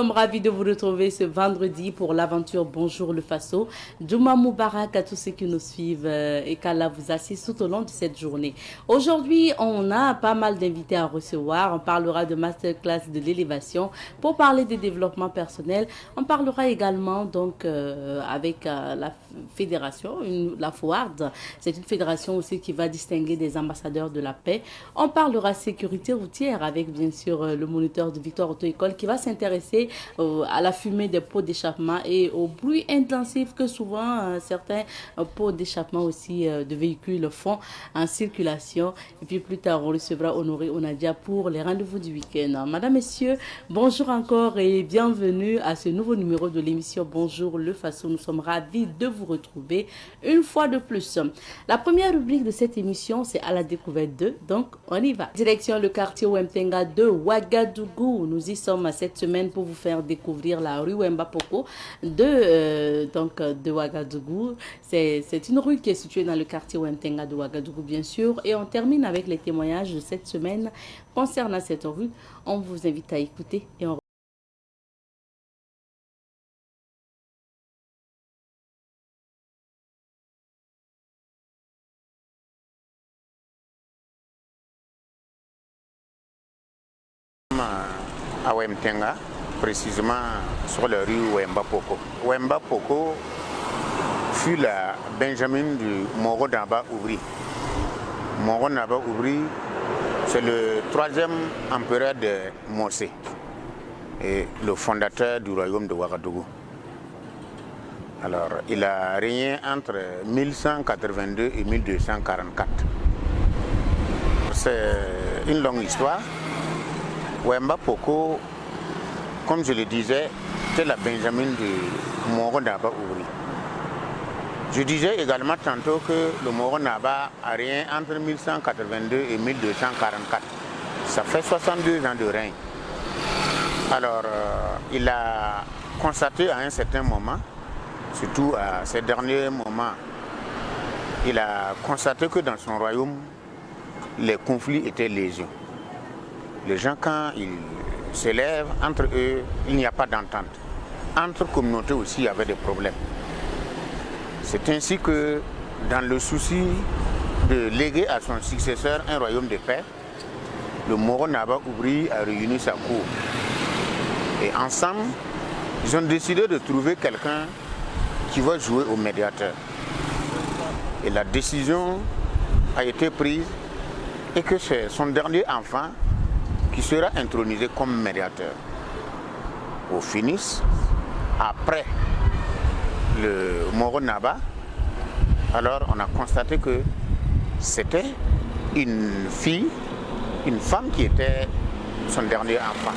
Nous sommes ravis de vous retrouver ce vendredi pour l'aventure Bonjour le Faso. Djouma Moubarak à tous ceux qui nous suivent et qu'Allah vous assiste tout au long de cette journée. Aujourd'hui, on a pas mal d'invités à recevoir. On parlera de masterclass de l'élévation pour parler des développements personnels. On parlera également donc avec la fédération, la FOARD. C'est une fédération aussi qui va distinguer des ambassadeurs de la paix. On parlera sécurité routière avec bien sûr le moniteur de Victoire Auto-École qui va s'intéresser à la fumée des pots d'échappement et au bruit intensif que souvent certains pots d'échappement aussi de véhicules font en circulation. Et puis plus tard, on recevra Honoré Onadia pour les rendez-vous du week-end. Madame, Messieurs, bonjour encore et bienvenue à ce nouveau numéro de l'émission Bonjour le Faso. Nous sommes ravis de vous retrouver une fois de plus. La première rubrique de cette émission, c'est à la découverte de, donc on y va. Direction le quartier Wemtenga de Ouagadougou. Nous y sommes cette semaine pour vous faire découvrir la rue Wemba Poko de Ouagadougou. C'est une rue qui est située dans le quartier Wemtenga de Ouagadougou, bien sûr. Et on termine avec les témoignages de cette semaine concernant cette rue. On vous invite à écouter et on à Wemtenga, précisément sur la rue Wemba Poko. Wemba Poko fut la Benjamin du Moro Naba Oubri. Moro Naba Oubri, c'est le troisième empereur de Mossé et le fondateur du royaume de Ouagadougou. Alors, il a régné entre 1182 et 1244. C'est une longue histoire. Wemba Poko, comme je le disais, c'est la Benjamin du Moro Naba Oubri. Je disais également tantôt que le Moro Naba a régné entre 1182 et 1244. Ça fait 62 ans de règne. Alors, il a constaté à un certain moment, surtout à ces derniers moments, il a constaté que dans son royaume, les conflits étaient légion. Les gens, quand ils s'élèvent, entre eux, il n'y a pas d'entente. Entre communautés aussi, il y avait des problèmes. C'est ainsi que, dans le souci de léguer à son successeur un royaume de paix, le Moro Naba Oubri a réuni sa cour. Et ensemble, ils ont décidé de trouver quelqu'un qui va jouer au médiateur. Et la décision a été prise et que c'est son dernier enfant qui sera intronisé comme médiateur. Au finish, après le Moro Naba, alors on a constaté que c'était une fille, une femme qui était son dernier enfant.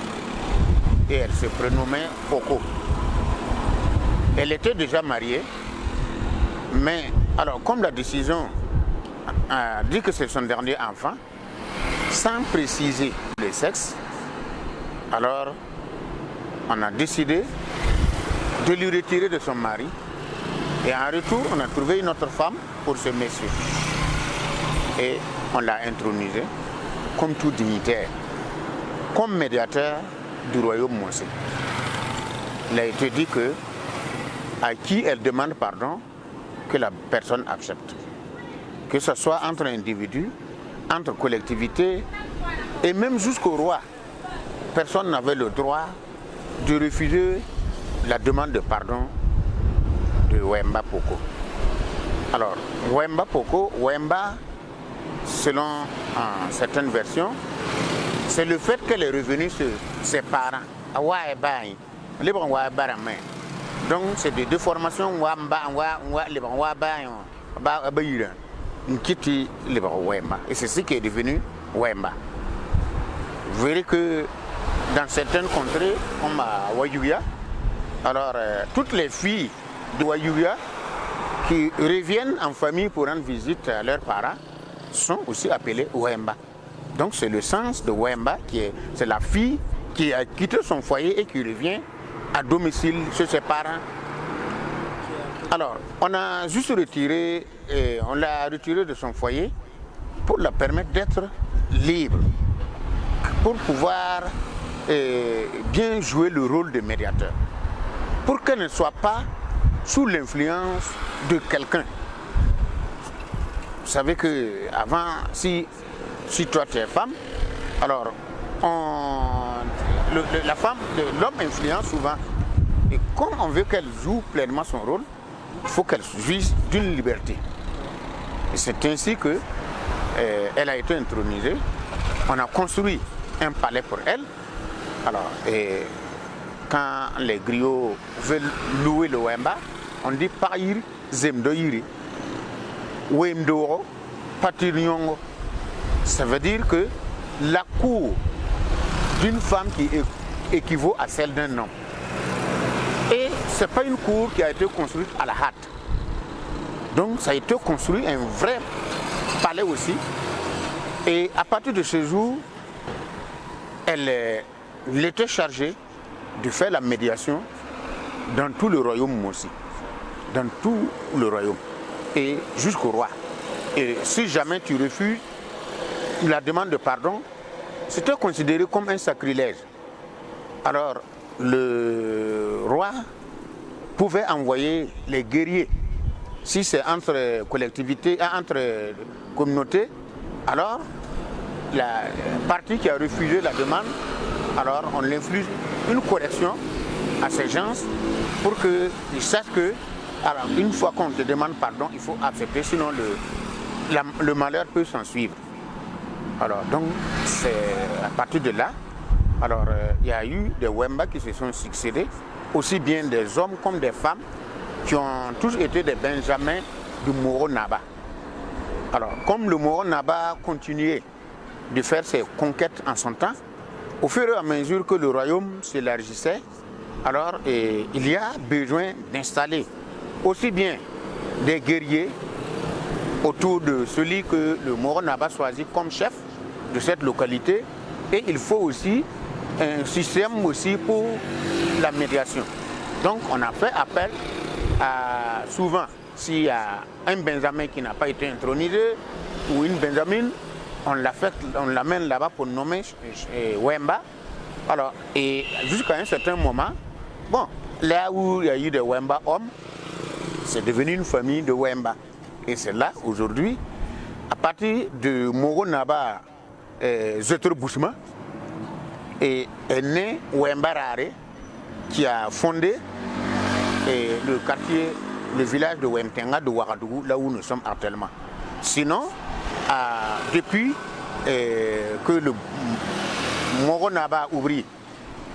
Et elle se prénommait Poko. Elle était déjà mariée, mais alors comme la décision a dit que c'est son dernier enfant, sans préciser le sexe, alors on a décidé de lui retirer de son mari et en retour on a trouvé une autre femme pour ce monsieur et on l'a intronisé comme tout dignitaire, comme médiateur du royaume Mossé. Il a été dit que à qui elle demande pardon, que la personne accepte, que ce soit entre individus, entre collectivités et même jusqu'au roi. Personne n'avait le droit de refuser la demande de pardon de Wemba Poko. Alors, Wemba Poko, Wemba, selon certaines versions, c'est le fait qu'elle est revenue sur ses parents. Donc, c'est des déformations. Et c'est ce qui est devenu Wemba. Vous verrez que dans certaines contrées, comme à Wayuya, alors toutes les filles de Wayuya qui reviennent en famille pour rendre visite à leurs parents sont aussi appelées Wemba. Donc c'est le sens de Wemba, c'est la fille qui a quitté son foyer et qui revient à domicile chez ses parents. Alors, on a juste retiré, on l'a retiré de son foyer pour la permettre d'être libre, pour pouvoir bien jouer le rôle de médiateur pour qu'elle ne soit pas sous l'influence de quelqu'un. Vous savez qu'avant, si toi tu es femme, alors l'homme influence souvent. Et comme on veut qu'elle joue pleinement son rôle, il faut qu'elle jouisse d'une liberté. Et c'est ainsi que elle a été intronisée. On a construit un palais pour elle. Alors, quand les griots veulent louer le Wemba, on dit Pair Zemdoiri, Wemdoro, Patirnyongo. Ça veut dire que la cour d'une femme qui équivaut à celle d'un homme. Et ce n'est pas une cour qui a été construite à la hâte. Donc ça a été construit un vrai palais aussi. Et à partir de ce jour, elle était chargée de faire la médiation dans tout le royaume aussi. Dans tout le royaume. Et jusqu'au roi. Et si jamais tu refuses la demande de pardon, c'était considéré comme un sacrilège. Alors, le roi pouvait envoyer les guerriers. Si c'est entre collectivités, entre communautés, alors la partie qui a refusé la demande, alors on inflige une correction à ces gens pour qu'ils sachent que, alors, une fois qu'on te demande pardon, il faut accepter, sinon le malheur peut s'en suivre. Alors donc, c'est à partir de là, alors il y a eu des Wemba qui se sont succédés, aussi bien des hommes comme des femmes, qui ont tous été des benjamins du Moro Naba. Alors, comme le Moro Naba continuait de faire ses conquêtes en son temps, au fur et à mesure que le royaume s'élargissait, alors il y a besoin d'installer aussi bien des guerriers autour de celui que le Moro Naba choisit comme chef de cette localité, et il faut aussi un système aussi pour la médiation. Donc on a fait appel à, souvent, s'il y a un Benjamin qui n'a pas été intronisé ou une Benjamine, on l'amène là-bas pour nommer Wemba. Alors, et jusqu'à un certain moment, bon, là où il y a eu des Wemba hommes, c'est devenu une famille de Wemba. Et c'est là, aujourd'hui, à partir de Moro Naba Zetor Bouchma, est né Wemba Rare, qui a fondé le quartier, le village de Wemtenga de Ouagadougou, là où nous sommes actuellement. Sinon, depuis que le Moro Naba Oubri,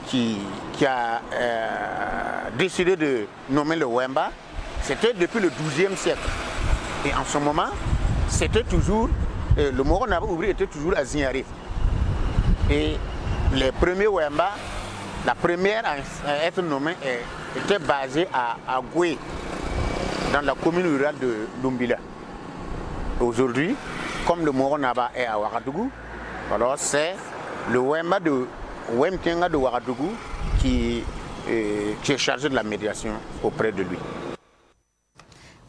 qui a décidé de nommer le Wemba, c'était depuis le XIIe siècle. Et en ce moment, c'était toujours, le Moro Naba Oubri était toujours à Zignari. Et les premiers Wemba, la première à être nommée était basée à Goué, dans la commune rurale de Lumbila. Aujourd'hui, comme le Moro Naba est à Ouagadougou, alors c'est le Wemba de Wemtenga de Ouagadougou qui est chargé de la médiation auprès de lui.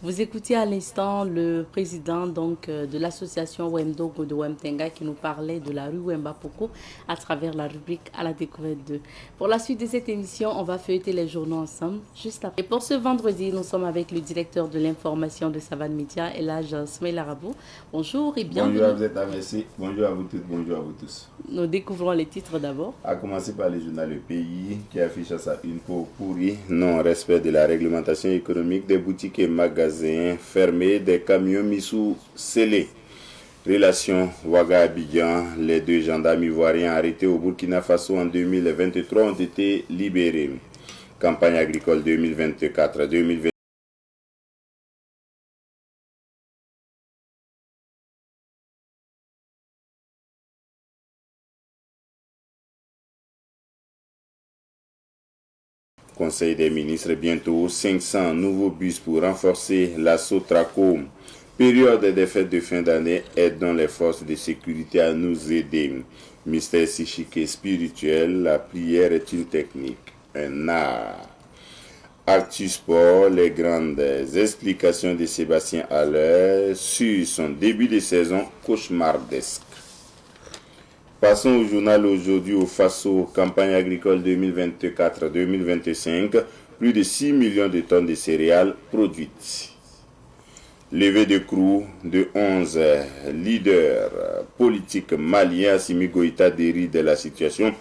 Vous écoutiez à l'instant le président de l'association Wemdogo de Wemtenga qui nous parlait de la rue Wemba Poko à travers la rubrique à la découverte de. Pour la suite de cette émission, on va feuilleter les journaux ensemble juste après. Et pour ce vendredi, nous sommes avec le directeur de l'information de Savane Média, Elhadj Smaïla Rabou. Bonjour et bienvenue. Bonjour à vous, merci. Bonjour à vous toutes, bonjour à vous tous. Nous découvrons les titres d'abord. À commencer par le journal Le Pays qui affiche à sa une peau pourrie, non-respect de la réglementation économique des boutiques et magasins fermés, des camions mis sous scellés. Relation Ouaga-Abidjan, les deux gendarmes ivoiriens arrêtés au Burkina Faso en 2023 ont été libérés. Campagne agricole 2024-2025. Conseil des ministres, bientôt 500 nouveaux bus pour renforcer l'assaut Traco. Période des fêtes de fin d'année, aidons les forces de sécurité à nous aider. Mystère psychique et spirituel, la prière est une technique, un art. Actu Sport, les grandes explications de Sébastien Haller sur son début de saison cauchemardesque. Passons au journal aujourd'hui au Faso, campagne agricole 2024-2025, plus de 6 millions de tonnes de céréales produites. Levée de crew de 11 leaders politiques maliens, Assimi Goïta déride de la situation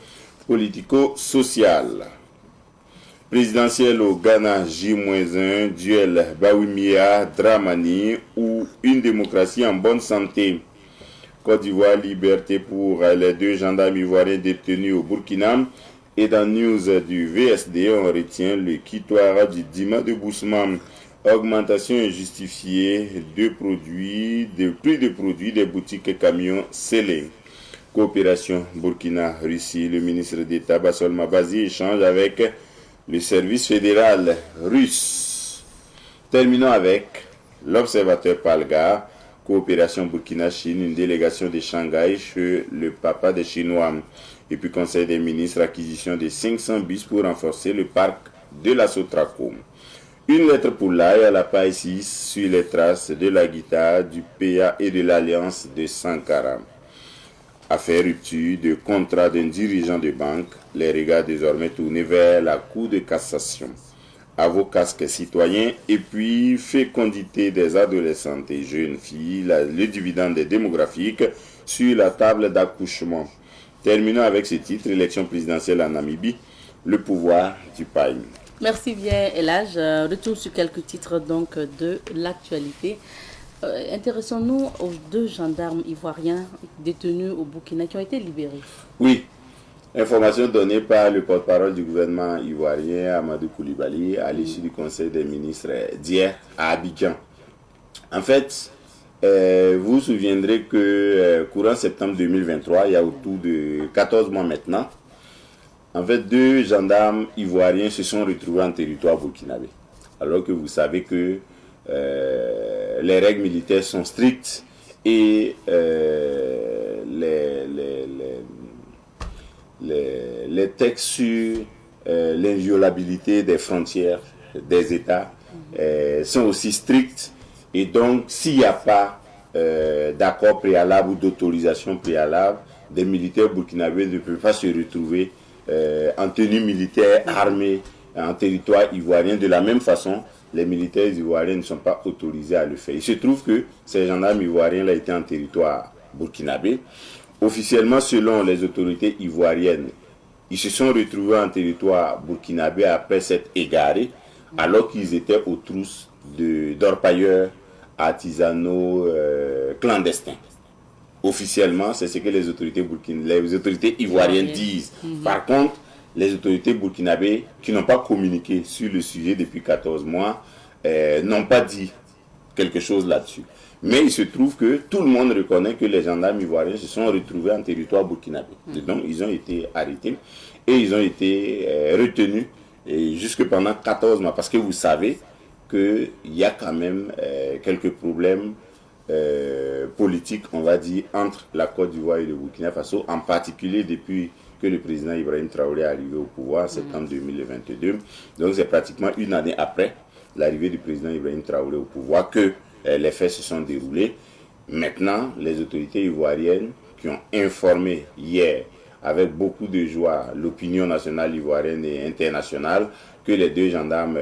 politico-sociale. Présidentielle au Ghana J-1, duel Bawumia, Dramani ou une démocratie en bonne santé. Côte d'Ivoire, liberté pour les 2 gendarmes ivoiriens détenus au Burkina. Et dans news du VSD, on retient le quittoire du Dima de Bousman. Augmentation injustifiée de prix de produits des boutiques et camions scellés. Coopération Burkina-Russie, le ministre d'État Bassol Mabazi échange avec le service fédéral russe. Terminons avec l'observateur Palga. Coopération Burkina-Chine, une délégation de Shanghai chez le papa des Chinois. Et puis Conseil des ministres, acquisition de 500 bus pour renforcer le parc de la Sotraco. Une lettre pour l'AI à la paille 6 sur les traces de la guitare, du PA et de l'Alliance de Sankara. Affaire rupture de contrat d'un dirigeant de banque, les regards désormais tournés vers la Cour de cassation. À vos casques citoyens et puis fécondité des adolescentes et jeunes filles, le dividende démographique sur la table d'accouchement. Terminons avec ce titre, élection présidentielle en Namibie, le pouvoir du pays. Merci bien, Elage. Retour sur quelques titres donc de l'actualité. Intéressons-nous aux 2 gendarmes ivoiriens détenus au Burkina qui ont été libérés. Oui, information donnée par le porte-parole du gouvernement ivoirien, Amadou Koulibaly, à l'issue du Conseil des ministres d'hier à Abidjan. En fait, vous vous souviendrez que courant septembre 2023, il y a autour de 14 mois maintenant, en fait, 2 gendarmes ivoiriens se sont retrouvés en territoire burkinabé. Alors que vous savez que les règles militaires sont strictes et les textes sur l'inviolabilité des frontières des États sont aussi stricts. Et donc, s'il n'y a pas d'accord préalable ou d'autorisation préalable, des militaires burkinabés ne peuvent pas se retrouver en tenue militaire armée en territoire ivoirien. De la même façon, les militaires ivoiriens ne sont pas autorisés à le faire. Il se trouve que ces gendarmes ivoiriens-là étaient en territoire burkinabé. Officiellement, selon les autorités ivoiriennes, ils se sont retrouvés en territoire burkinabé après s'être égarés, alors qu'ils étaient aux trousses d'orpailleurs artisanaux clandestins. Officiellement, c'est ce que les autorités ivoiriennes disent. Par contre, les autorités burkinabées qui n'ont pas communiqué sur le sujet depuis 14 mois n'ont pas dit quelque chose là-dessus. Mais il se trouve que tout le monde reconnaît que les gendarmes ivoiriens se sont retrouvés en territoire burkinabé. Donc, ils ont été arrêtés et ils ont été retenus jusque pendant 14 mois. Parce que vous savez qu'il y a quand même quelques problèmes politiques, on va dire, entre la Côte d'Ivoire et le Burkina Faso, en particulier depuis que le président Ibrahim Traoré est arrivé au pouvoir en septembre 2022. Donc c'est pratiquement une année après l'arrivée du président Ibrahim Traoré au pouvoir que les faits se sont déroulés. Maintenant, les autorités ivoiriennes qui ont informé hier avec beaucoup de joie l'opinion nationale ivoirienne et internationale que les 2 gendarmes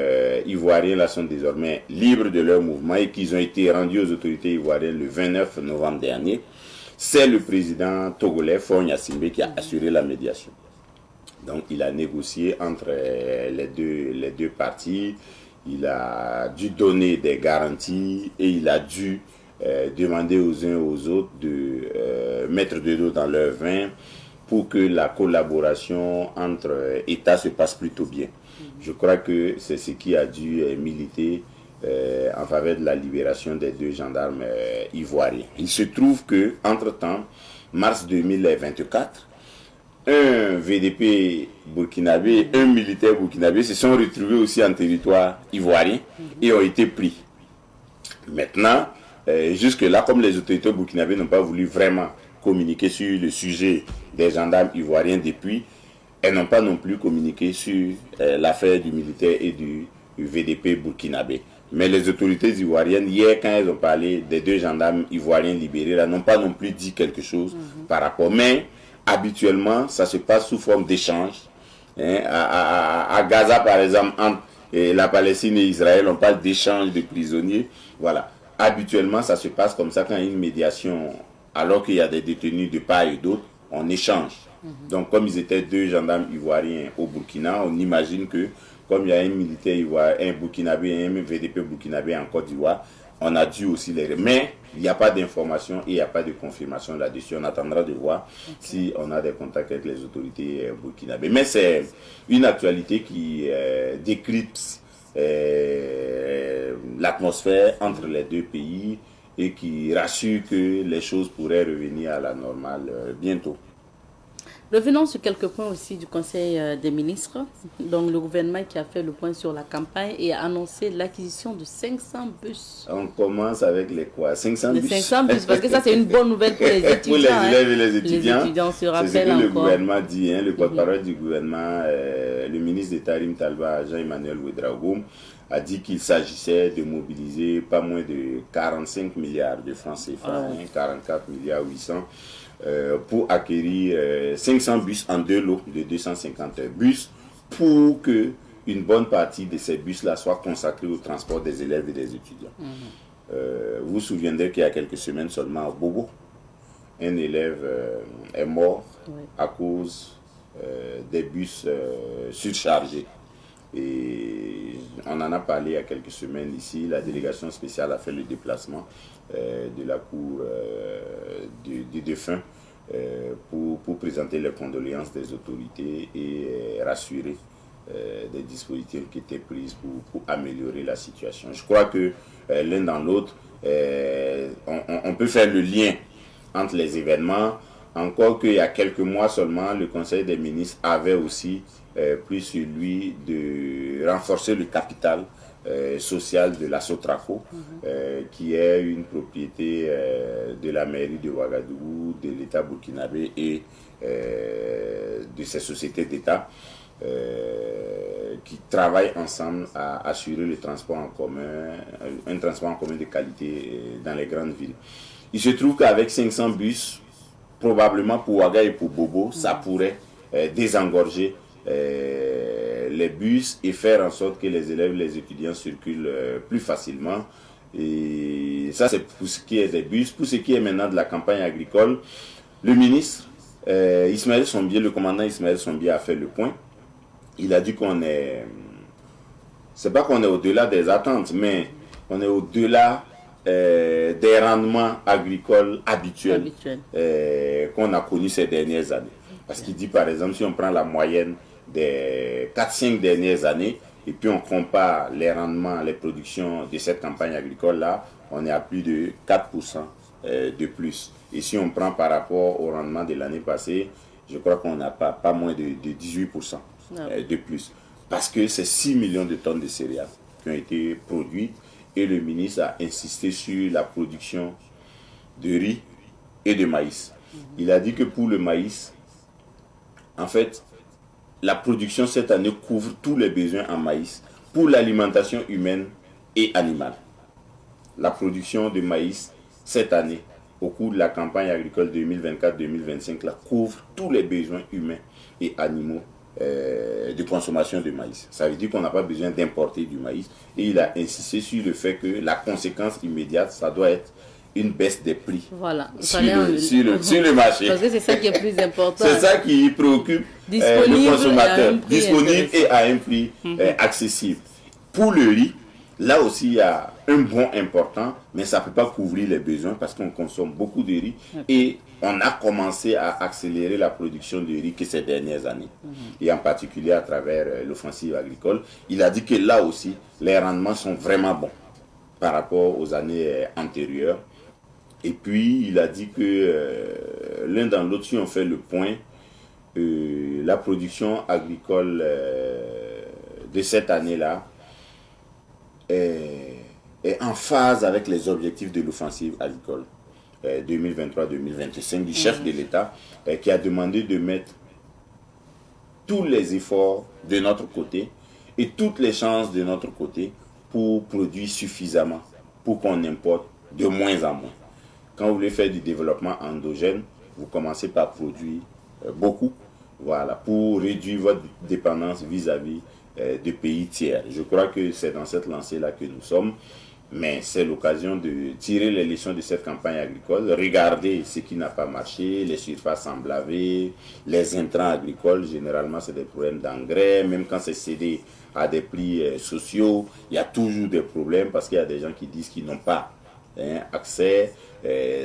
ivoiriens là sont désormais libres de leur mouvement et qu'ils ont été rendus aux autorités ivoiriennes le 29 novembre dernier. C'est le président togolais Faure Gnassingbé qui a assuré la médiation. Donc il a négocié entre les deux parties, il a dû donner des garanties et il a dû demander aux uns aux autres de mettre de l'eau dans leur vin pour que la collaboration entre États se passe plutôt bien. Je crois que c'est ce qui a dû militer en faveur de la libération des 2 gendarmes ivoiriens. Il se trouve que, entre-temps, mars 2024, un VDP burkinabé, un militaire burkinabé se sont retrouvés aussi en territoire ivoirien et ont été pris. Maintenant, jusque-là, comme les autorités burkinabées n'ont pas voulu vraiment communiquer sur le sujet des gendarmes ivoiriens depuis, elles n'ont pas non plus communiqué sur l'affaire du militaire et du VDP burkinabé. Mais les autorités ivoiriennes, hier, quand elles ont parlé des 2 gendarmes ivoiriens libérés, n'ont pas non plus dit quelque chose par rapport. Mais habituellement, ça se passe sous forme d'échange. Hein. À Gaza, par exemple, entre la Palestine et Israël, on parle d'échange de prisonniers. Voilà. Habituellement, ça se passe comme ça quand il y a une médiation, alors qu'il y a des détenus de part et d'autre, on échange. Donc, comme ils étaient 2 gendarmes ivoiriens au Burkina, on imagine que, comme il y a un militaire ivoirien, un burkinabé et un VDP burkinabé en Côte d'Ivoire, on a dû aussi les... Mais il n'y a pas d'information et il n'y a pas de confirmation là-dessus. On attendra de voir si on a des contacts avec les autorités burkinabées. Mais c'est une actualité qui décrypte l'atmosphère entre les 2 pays et qui rassure que les choses pourraient revenir à la normale bientôt. Revenons sur quelques points aussi du Conseil des ministres. Donc, le gouvernement qui a fait le point sur la campagne et a annoncé l'acquisition de 500 bus. On commence avec les quoi? 500 bus? 500 bus, parce que ça, c'est une bonne nouvelle pour les étudiants. Pour les élèves et les étudiants. Les étudiants se rappellent c'est ce que encore. le gouvernement dit, hein, le porte-parole du gouvernement, le ministre d'État Rim Talba, Jean-Emmanuel Ouedraogo, a dit qu'il s'agissait de mobiliser pas moins de 45 milliards de francs CFA, 44 milliards 800, pour acquérir 500 bus en 2 lots de 250 bus pour que une bonne partie de ces bus-là soit consacrée au transport des élèves et des étudiants. Vous vous souviendrez qu'il y a quelques semaines seulement à Bobo, un élève est mort à cause des bus surchargés. Et on en a parlé il y a quelques semaines ici. La délégation spéciale a fait le déplacement de la cour du défunt pour présenter les condoléances des autorités et rassurer des dispositifs qui étaient pris pour améliorer la situation. Je crois que l'un dans l'autre, on peut faire le lien entre les événements. Encore qu'il y a quelques mois seulement, le Conseil des ministres avait aussi pris sur lui de renforcer le capital social de la Sotraco, qui est une propriété de la mairie de Ouagadougou, de l'État burkinabé et de ces sociétés d'État qui travaillent ensemble à assurer le transport en commun, un transport en commun de qualité dans les grandes villes. Il se trouve qu'avec 500 bus, probablement pour Ouaga et pour Bobo, ça pourrait désengorger les bus et faire en sorte que les élèves, les étudiants circulent plus facilement. Et ça, c'est pour ce qui est des bus. Pour ce qui est maintenant de la campagne agricole, le ministre Ismaël Sombier, le commandant Ismaël Sombier a fait le point. Il a dit qu'on est... C'est pas qu'on est au-delà des attentes, mais on est au-delà des rendements agricoles habituels qu'on a connus ces dernières années. Parce qu'il dit, par exemple, si on prend la moyenne des 4-5 dernières années, et puis on compare les rendements, les productions de cette campagne agricole-là, on est à plus de 4% de plus. Et si on prend par rapport au rendement de l'année passée, je crois qu'on n'a pas moins de 18% de plus. Parce que c'est 6 millions de tonnes de céréales qui ont été produites et le ministre a insisté sur la production de riz et de maïs. Il a dit que pour le maïs, en fait, la production cette année couvre tous les besoins en maïs pour l'alimentation humaine et animale. La production de maïs cette année, au cours de la campagne agricole 2024-2025, couvre tous les besoins humains et animaux de consommation de maïs. Ça veut dire qu'on n'a pas besoin d'importer du maïs. Et il a insisté sur le fait que la conséquence immédiate, ça doit être une baisse des prix sur le marché. Parce que c'est ça qui est plus important. C'est ça qui préoccupe le consommateur. Disponible et à un prix accessible. Pour le riz, là aussi, il y a un bond important, mais ça ne peut pas couvrir les besoins parce qu'on consomme beaucoup de riz et on a commencé à accélérer la production de riz que ces dernières années, et en particulier à travers l'offensive agricole. Il a dit que là aussi, les rendements sont vraiment bons par rapport aux années antérieures. Et puis, il a dit que l'un dans l'autre, si on fait le point, la production agricole de cette année-là est en phase avec les objectifs de l'offensive agricole 2023-2025 du chef de l'État qui a demandé de mettre tous les efforts de notre côté et toutes les chances de notre côté pour produire suffisamment, pour qu'on importe de moins en moins. Quand vous voulez faire du développement endogène, vous commencez par produire beaucoup, voilà, pour réduire votre dépendance vis-à-vis de pays tiers. Je crois que c'est dans cette lancée-là que nous sommes, mais c'est l'occasion de tirer les leçons de cette campagne agricole, regarder ce qui n'a pas marché, les surfaces emblavées, les intrants agricoles, généralement c'est des problèmes d'engrais, même quand c'est cédé à des prix sociaux, il y a toujours des problèmes parce qu'il y a des gens qui disent qu'ils n'ont pas accès.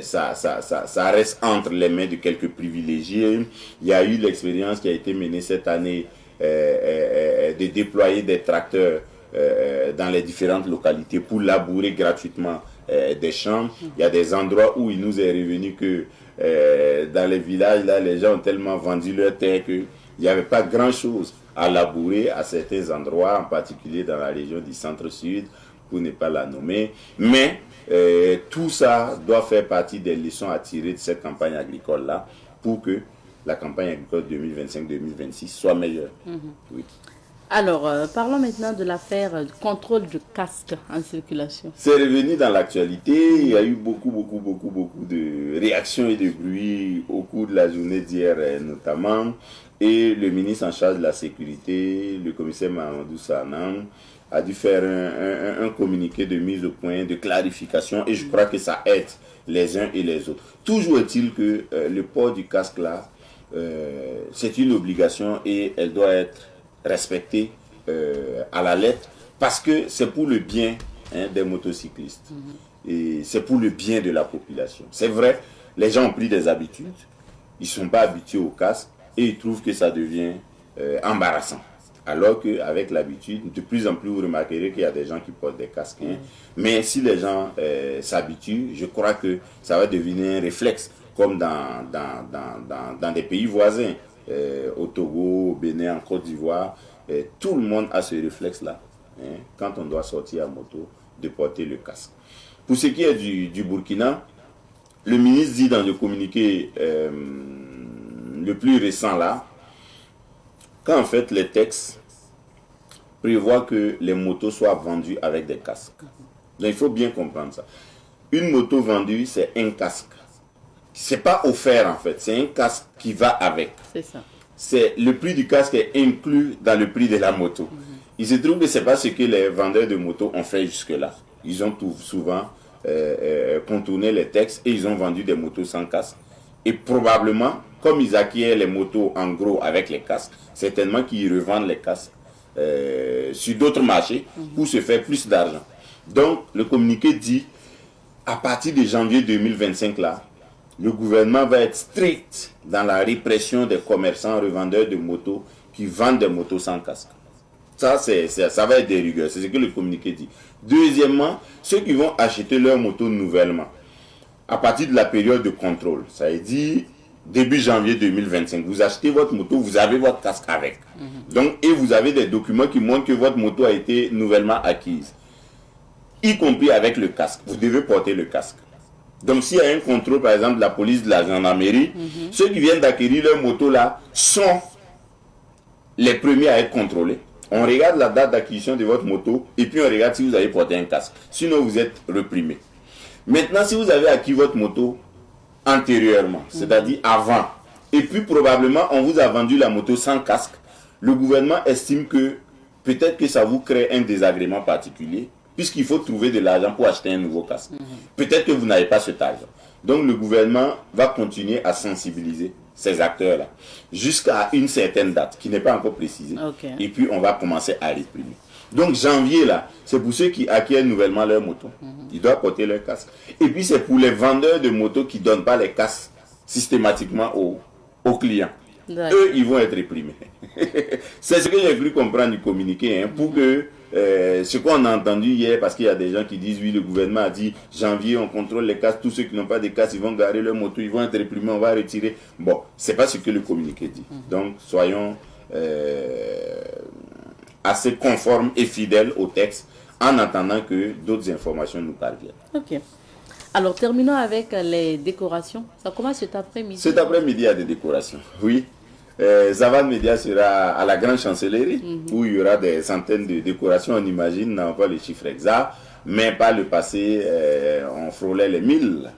Ça reste entre les mains de quelques privilégiés. Il y a eu l'expérience qui a été menée cette année de déployer des tracteurs dans les différentes localités pour labourer gratuitement des champs. Il y a des endroits où il nous est revenu que dans les villages, là, les gens ont tellement vendu leur terre qu'il n'y avait pas grand-chose à labourer à certains endroits, en particulier dans la région du centre-sud, pour ne pas la nommer. Mais tout ça doit faire partie des leçons à tirer de cette campagne agricole-là pour que la campagne agricole 2025-2026 soit meilleure. Oui. Alors, parlons maintenant de l'affaire du contrôle de casque en circulation. C'est revenu dans l'actualité. Il y a eu beaucoup de réactions et de bruit au cours de la journée d'hier notamment. Et le ministre en charge de la sécurité, le commissaire Mahamadou Sanam, a dû faire un communiqué de mise au point, de clarification. Et je crois que ça aide les uns et les autres. Toujours est-il que le port du casque là, c'est une obligation et elle doit être respectée à la lettre parce que c'est pour le bien des motocyclistes et c'est pour le bien de la population. C'est vrai, les gens ont pris des habitudes, ils ne sont pas habitués au casque et ils trouvent que ça devient embarrassant. Alors qu'avec l'habitude, de plus en plus vous remarquerez qu'il y a des gens qui portent des casques. Mais si les gens s'habituent, je crois que ça va devenir un réflexe comme dans des pays voisins. Au Togo, au Bénin, en Côte d'Ivoire, tout le monde a ce réflexe-là, quand on doit sortir à moto, de porter le casque. Pour ce qui est du Burkina, le ministre dit dans le communiqué le plus récent là, qu'en fait les textes prévoient que les motos soient vendues avec des casques. Donc il faut bien comprendre ça. Une moto vendue, c'est un casque. C'est pas offert en fait, c'est un casque qui va avec. C'est ça. C'est le prix du casque est inclus dans le prix de la moto. Il se trouve que c'est pas ce que les vendeurs de motos ont fait jusque-là. Ils ont souvent contourné les textes et ils ont vendu des motos sans casque. Et probablement, comme ils acquièrent les motos en gros avec les casques, certainement qu'ils revendent les casques sur d'autres marchés pour se faire plus d'argent. Donc le communiqué dit, à partir de janvier 2025 là, le gouvernement va être strict dans la répression des commerçants revendeurs de motos qui vendent des motos sans casque. Ça va être des rigueurs, c'est ce que le communiqué dit. Deuxièmement, ceux qui vont acheter leur moto nouvellement, à partir de la période de contrôle, ça veut dire début janvier 2025, vous achetez votre moto, vous avez votre casque avec. Donc, et vous avez des documents qui montrent que votre moto a été nouvellement acquise, y compris avec le casque. Vous devez porter le casque. Donc s'il y a un contrôle, par exemple, de la police, de la gendarmerie, ceux qui viennent d'acquérir leur moto là sont les premiers à être contrôlés. On regarde la date d'acquisition de votre moto et puis on regarde si vous avez porté un casque. Sinon, vous êtes reprimé. Maintenant, si vous avez acquis votre moto antérieurement, c'est-à-dire avant, et puis probablement on vous a vendu la moto sans casque, le gouvernement estime que peut-être que ça vous crée un désagrément particulier, puisqu'il faut trouver de l'argent pour acheter un nouveau casque. Peut-être que vous n'avez pas cet argent. Donc le gouvernement va continuer à sensibiliser ces acteurs-là jusqu'à une certaine date qui n'est pas encore précisée. Et puis on va commencer à réprimer. Donc janvier là, c'est pour ceux qui acquièrent nouvellement leur moto. Ils doivent porter leur casque. Et puis c'est pour les vendeurs de motos qui ne donnent pas les casques systématiquement aux clients. Eux, ils vont être réprimés. C'est ce que j'ai cru comprendre du communiqué, pour que ce qu'on a entendu hier, parce qu'il y a des gens qui disent oui, le gouvernement a dit janvier on contrôle les casques, tous ceux qui n'ont pas de casques ils vont garer leur moto, ils vont être réprimés, on va retirer. Bon, c'est pas ce que le communiqué dit. Donc soyons assez conformes et fidèles au texte en attendant que d'autres informations nous parviennent. Ok. Alors terminons avec les décorations. Ça commence cet après-midi. Cet après-midi il y a des décorations, oui. Zavan Media sera à la grande chancellerie où il y aura des centaines de décorations, on imagine, n'a pas les chiffres exacts, mais par le passé on frôlait les 1000.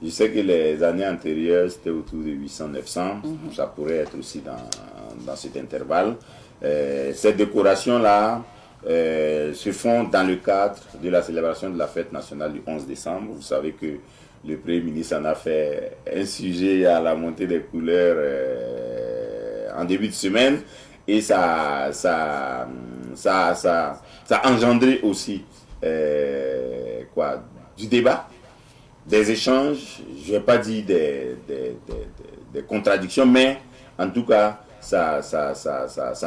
Je sais que les années antérieures, c'était autour de 800-900. Ça pourrait être aussi dans cet intervalle. Ces décorations-là se font dans le cadre de la célébration de la fête nationale du 11 décembre. Vous savez que le Premier ministre en a fait un sujet à la montée des couleurs en début de semaine. Et ça a engendré aussi du débat, des échanges, je ne vais pas dire des contradictions, mais en tout cas, ça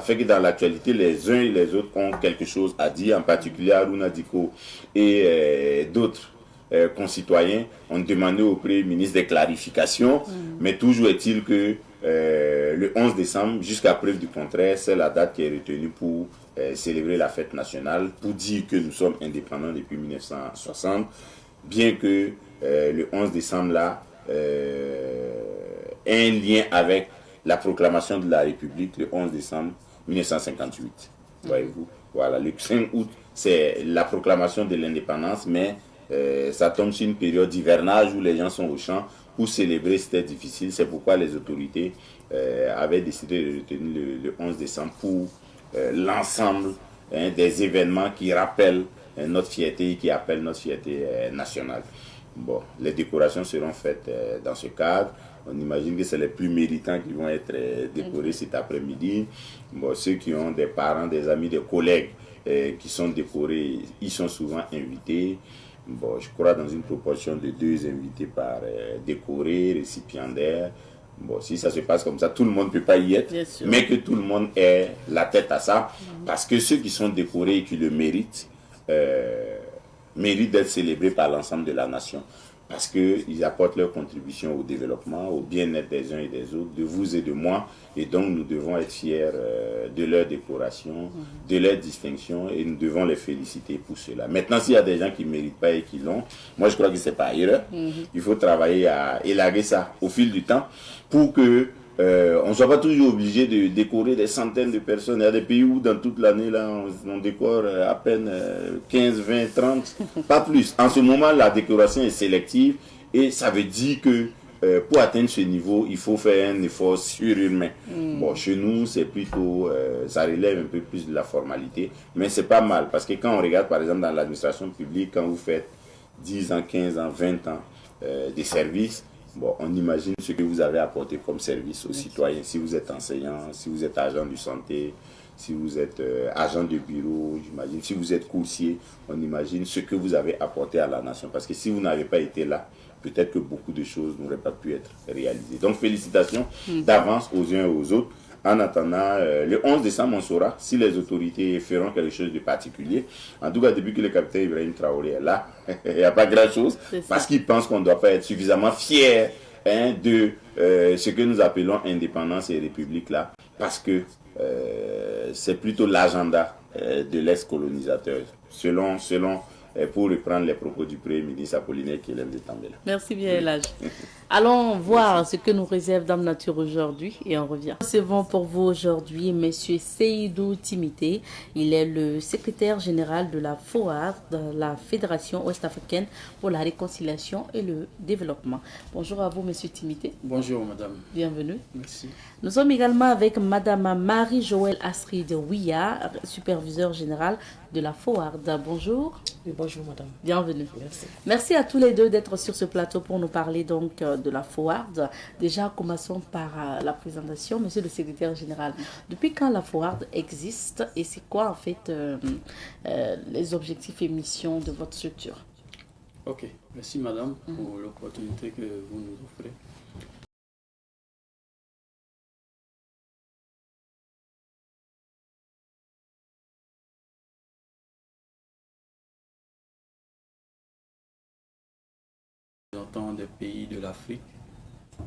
fait que dans l'actualité, les uns et les autres ont quelque chose à dire, en particulier Aruna Diko et d'autres concitoyens ont demandé au Premier ministre des clarifications, mais toujours est-il que le 11 décembre, jusqu'à preuve du contraire, c'est la date qui est retenue pour célébrer la fête nationale, pour dire que nous sommes indépendants depuis 1960, bien que le 11 décembre là ait un lien avec la proclamation de la République le 11 décembre 1958. Voyez-vous, voilà, le 5 août, c'est la proclamation de l'indépendance, mais ça tombe sur une période d'hivernage où les gens sont au champ. Pour célébrer, c'était difficile. C'est pourquoi les autorités avaient décidé de retenir le 11 décembre pour l'ensemble des événements qui rappellent notre fierté et qui appellent notre fierté nationale. Bon, les décorations seront faites dans ce cadre. On imagine que c'est les plus méritants qui vont être décorés cet après-midi. Bon, ceux qui ont des parents, des amis, des collègues qui sont décorés, ils sont souvent invités. Bon, je crois dans une proportion de 2 invités par décoré, récipiendaire. Bon, si ça se passe comme ça, tout le monde ne peut pas y être, mais que tout le monde ait la tête à ça, parce que ceux qui sont décorés et qui le méritent, méritent d'être célébrés par l'ensemble de la nation, parce qu'ils apportent leur contribution au développement, au bien-être des uns et des autres, de vous et de moi, et donc nous devons être fiers de leur décoration, de leur distinction, et nous devons les féliciter pour cela. Maintenant, s'il y a des gens qui ne méritent pas et qui l'ont, moi je crois que ce n'est pas erreur. Il faut travailler à élaguer ça au fil du temps pour que on ne soit pas toujours obligé de décorer des centaines de personnes. Il y a des pays où dans toute l'année, là, on décore à peine 15, 20, 30, pas plus. En ce moment, la décoration est sélective et ça veut dire que pour atteindre ce niveau, il faut faire un effort surhumain. Bon, chez nous, c'est plutôt, ça relève un peu plus de la formalité, mais c'est pas mal parce que quand on regarde, par exemple, dans l'administration publique, quand vous faites 10 ans, 15 ans, 20 ans des services, bon, on imagine ce que vous avez apporté comme service aux citoyens. Si vous êtes enseignant, si vous êtes agent de santé, si vous êtes agent de bureau, j'imagine, si vous êtes coursier, on imagine ce que vous avez apporté à la nation. Parce que si vous n'avez pas été là, peut-être que beaucoup de choses n'auraient pas pu être réalisées. Donc, félicitations d'avance aux uns et aux autres. En attendant, le 11 décembre, on saura si les autorités feront quelque chose de particulier. En tout cas, depuis que le capitaine Ibrahim Traoré est là, il n'y a pas grand-chose, parce qu'il pense qu'on ne doit pas être suffisamment fier de ce que nous appelons indépendance et république là, parce que c'est plutôt l'agenda de l'ex-colonisateur, selon pour reprendre les propos du Premier ministre Apollinaire Kilem de Tambela. Merci bien, Elhaj. Allons voir ce que nous réserve Dame Nature aujourd'hui et on revient. C'est bon pour vous aujourd'hui, Monsieur Seydou Timité. Il est le secrétaire général de la FOAR, de la Fédération ouest-africaine pour la réconciliation et le développement. Bonjour à vous, Monsieur Timité. Bonjour, madame. Bienvenue. Merci. Nous sommes également avec Madame Marie-Joëlle Astrid Ouya, superviseure générale de la FOAR. Bonjour. Oui, bonjour, madame. Bienvenue. Merci. Merci à tous les deux d'être sur ce plateau pour nous parler donc de la FOAR. Déjà, commençons par la présentation. Monsieur le secrétaire général, depuis quand la FOAR existe et c'est quoi en fait les objectifs et missions de votre structure? Ok, merci madame pour l'opportunité que vous nous offrez. Des pays de l'Afrique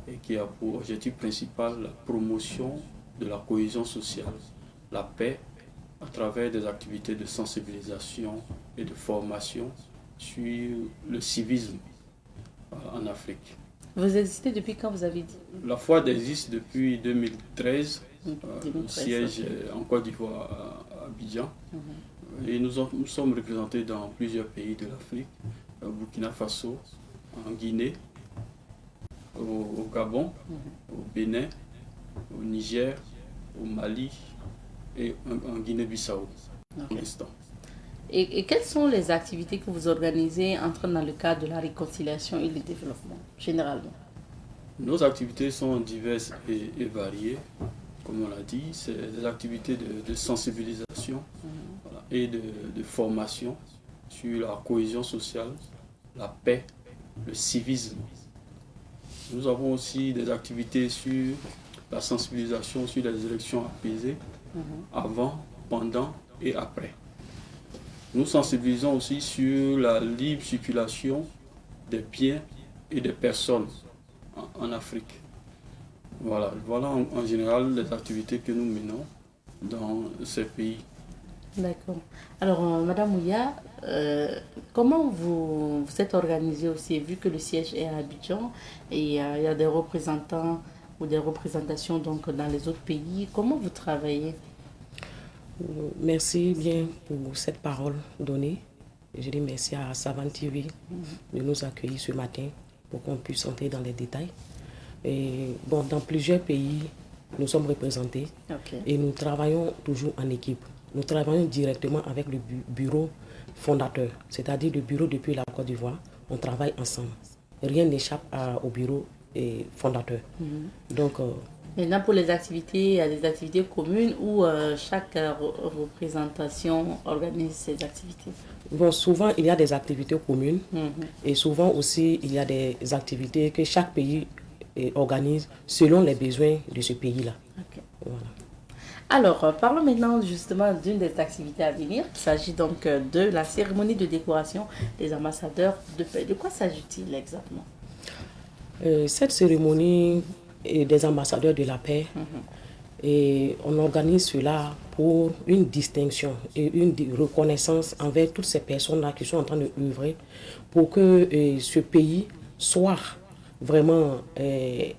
et qui a pour objectif principal la promotion de la cohésion sociale, la paix à travers des activités de sensibilisation et de formation sur le civisme en Afrique. Vous existez depuis quand, vous avez dit? La FOAR existe depuis 2013, 2013 le siège en Côte d'Ivoire à Abidjan. Et nous sommes représentés dans plusieurs pays de l'Afrique, Burkina Faso, en Guinée, au Gabon, au Bénin, au Niger, au Mali et en Guinée-Bissau pour l'instant. Et quelles sont les activités que vous organisez entrant dans le cadre de la réconciliation et le développement, généralement? Nos activités sont diverses et variées. Comme on l'a dit, c'est des activités de sensibilisation voilà, et de formation sur la cohésion sociale, la paix, le civisme. Nous avons aussi des activités sur la sensibilisation sur les élections apaisées, avant, pendant et après. Nous sensibilisons aussi sur la libre circulation des biens et des personnes en Afrique. Voilà en général les activités que nous menons dans ces pays. D'accord. Alors, Madame Ouya, comment vous êtes organisée aussi, vu que le siège est à Abidjan et il y a des représentants ou des représentations donc, dans les autres pays, comment vous travaillez? Merci bien pour cette parole donnée. Je dis merci à Savane TV de nous accueillir ce matin pour qu'on puisse entrer dans les détails. Et bon, dans plusieurs pays, nous sommes représentés et nous travaillons toujours en équipe. Nous travaillons directement avec le bureau fondateur, c'est-à-dire le bureau depuis la Côte d'Ivoire. On travaille ensemble. Rien n'échappe au bureau fondateur. Donc, maintenant, pour les activités, il y a des activités communes où chaque représentation organise ses activités. Bon, souvent, il y a des activités communes et souvent aussi, il y a des activités que chaque pays organise selon les besoins de ce pays-là. Voilà. Alors, parlons maintenant justement d'une des activités à venir. Il s'agit donc de la cérémonie de décoration des ambassadeurs de paix. De quoi s'agit-il exactement? Cette cérémonie des ambassadeurs de la paix, et on organise cela pour une distinction et une reconnaissance envers toutes ces personnes-là qui sont en train d'œuvrer pour que ce pays soit vraiment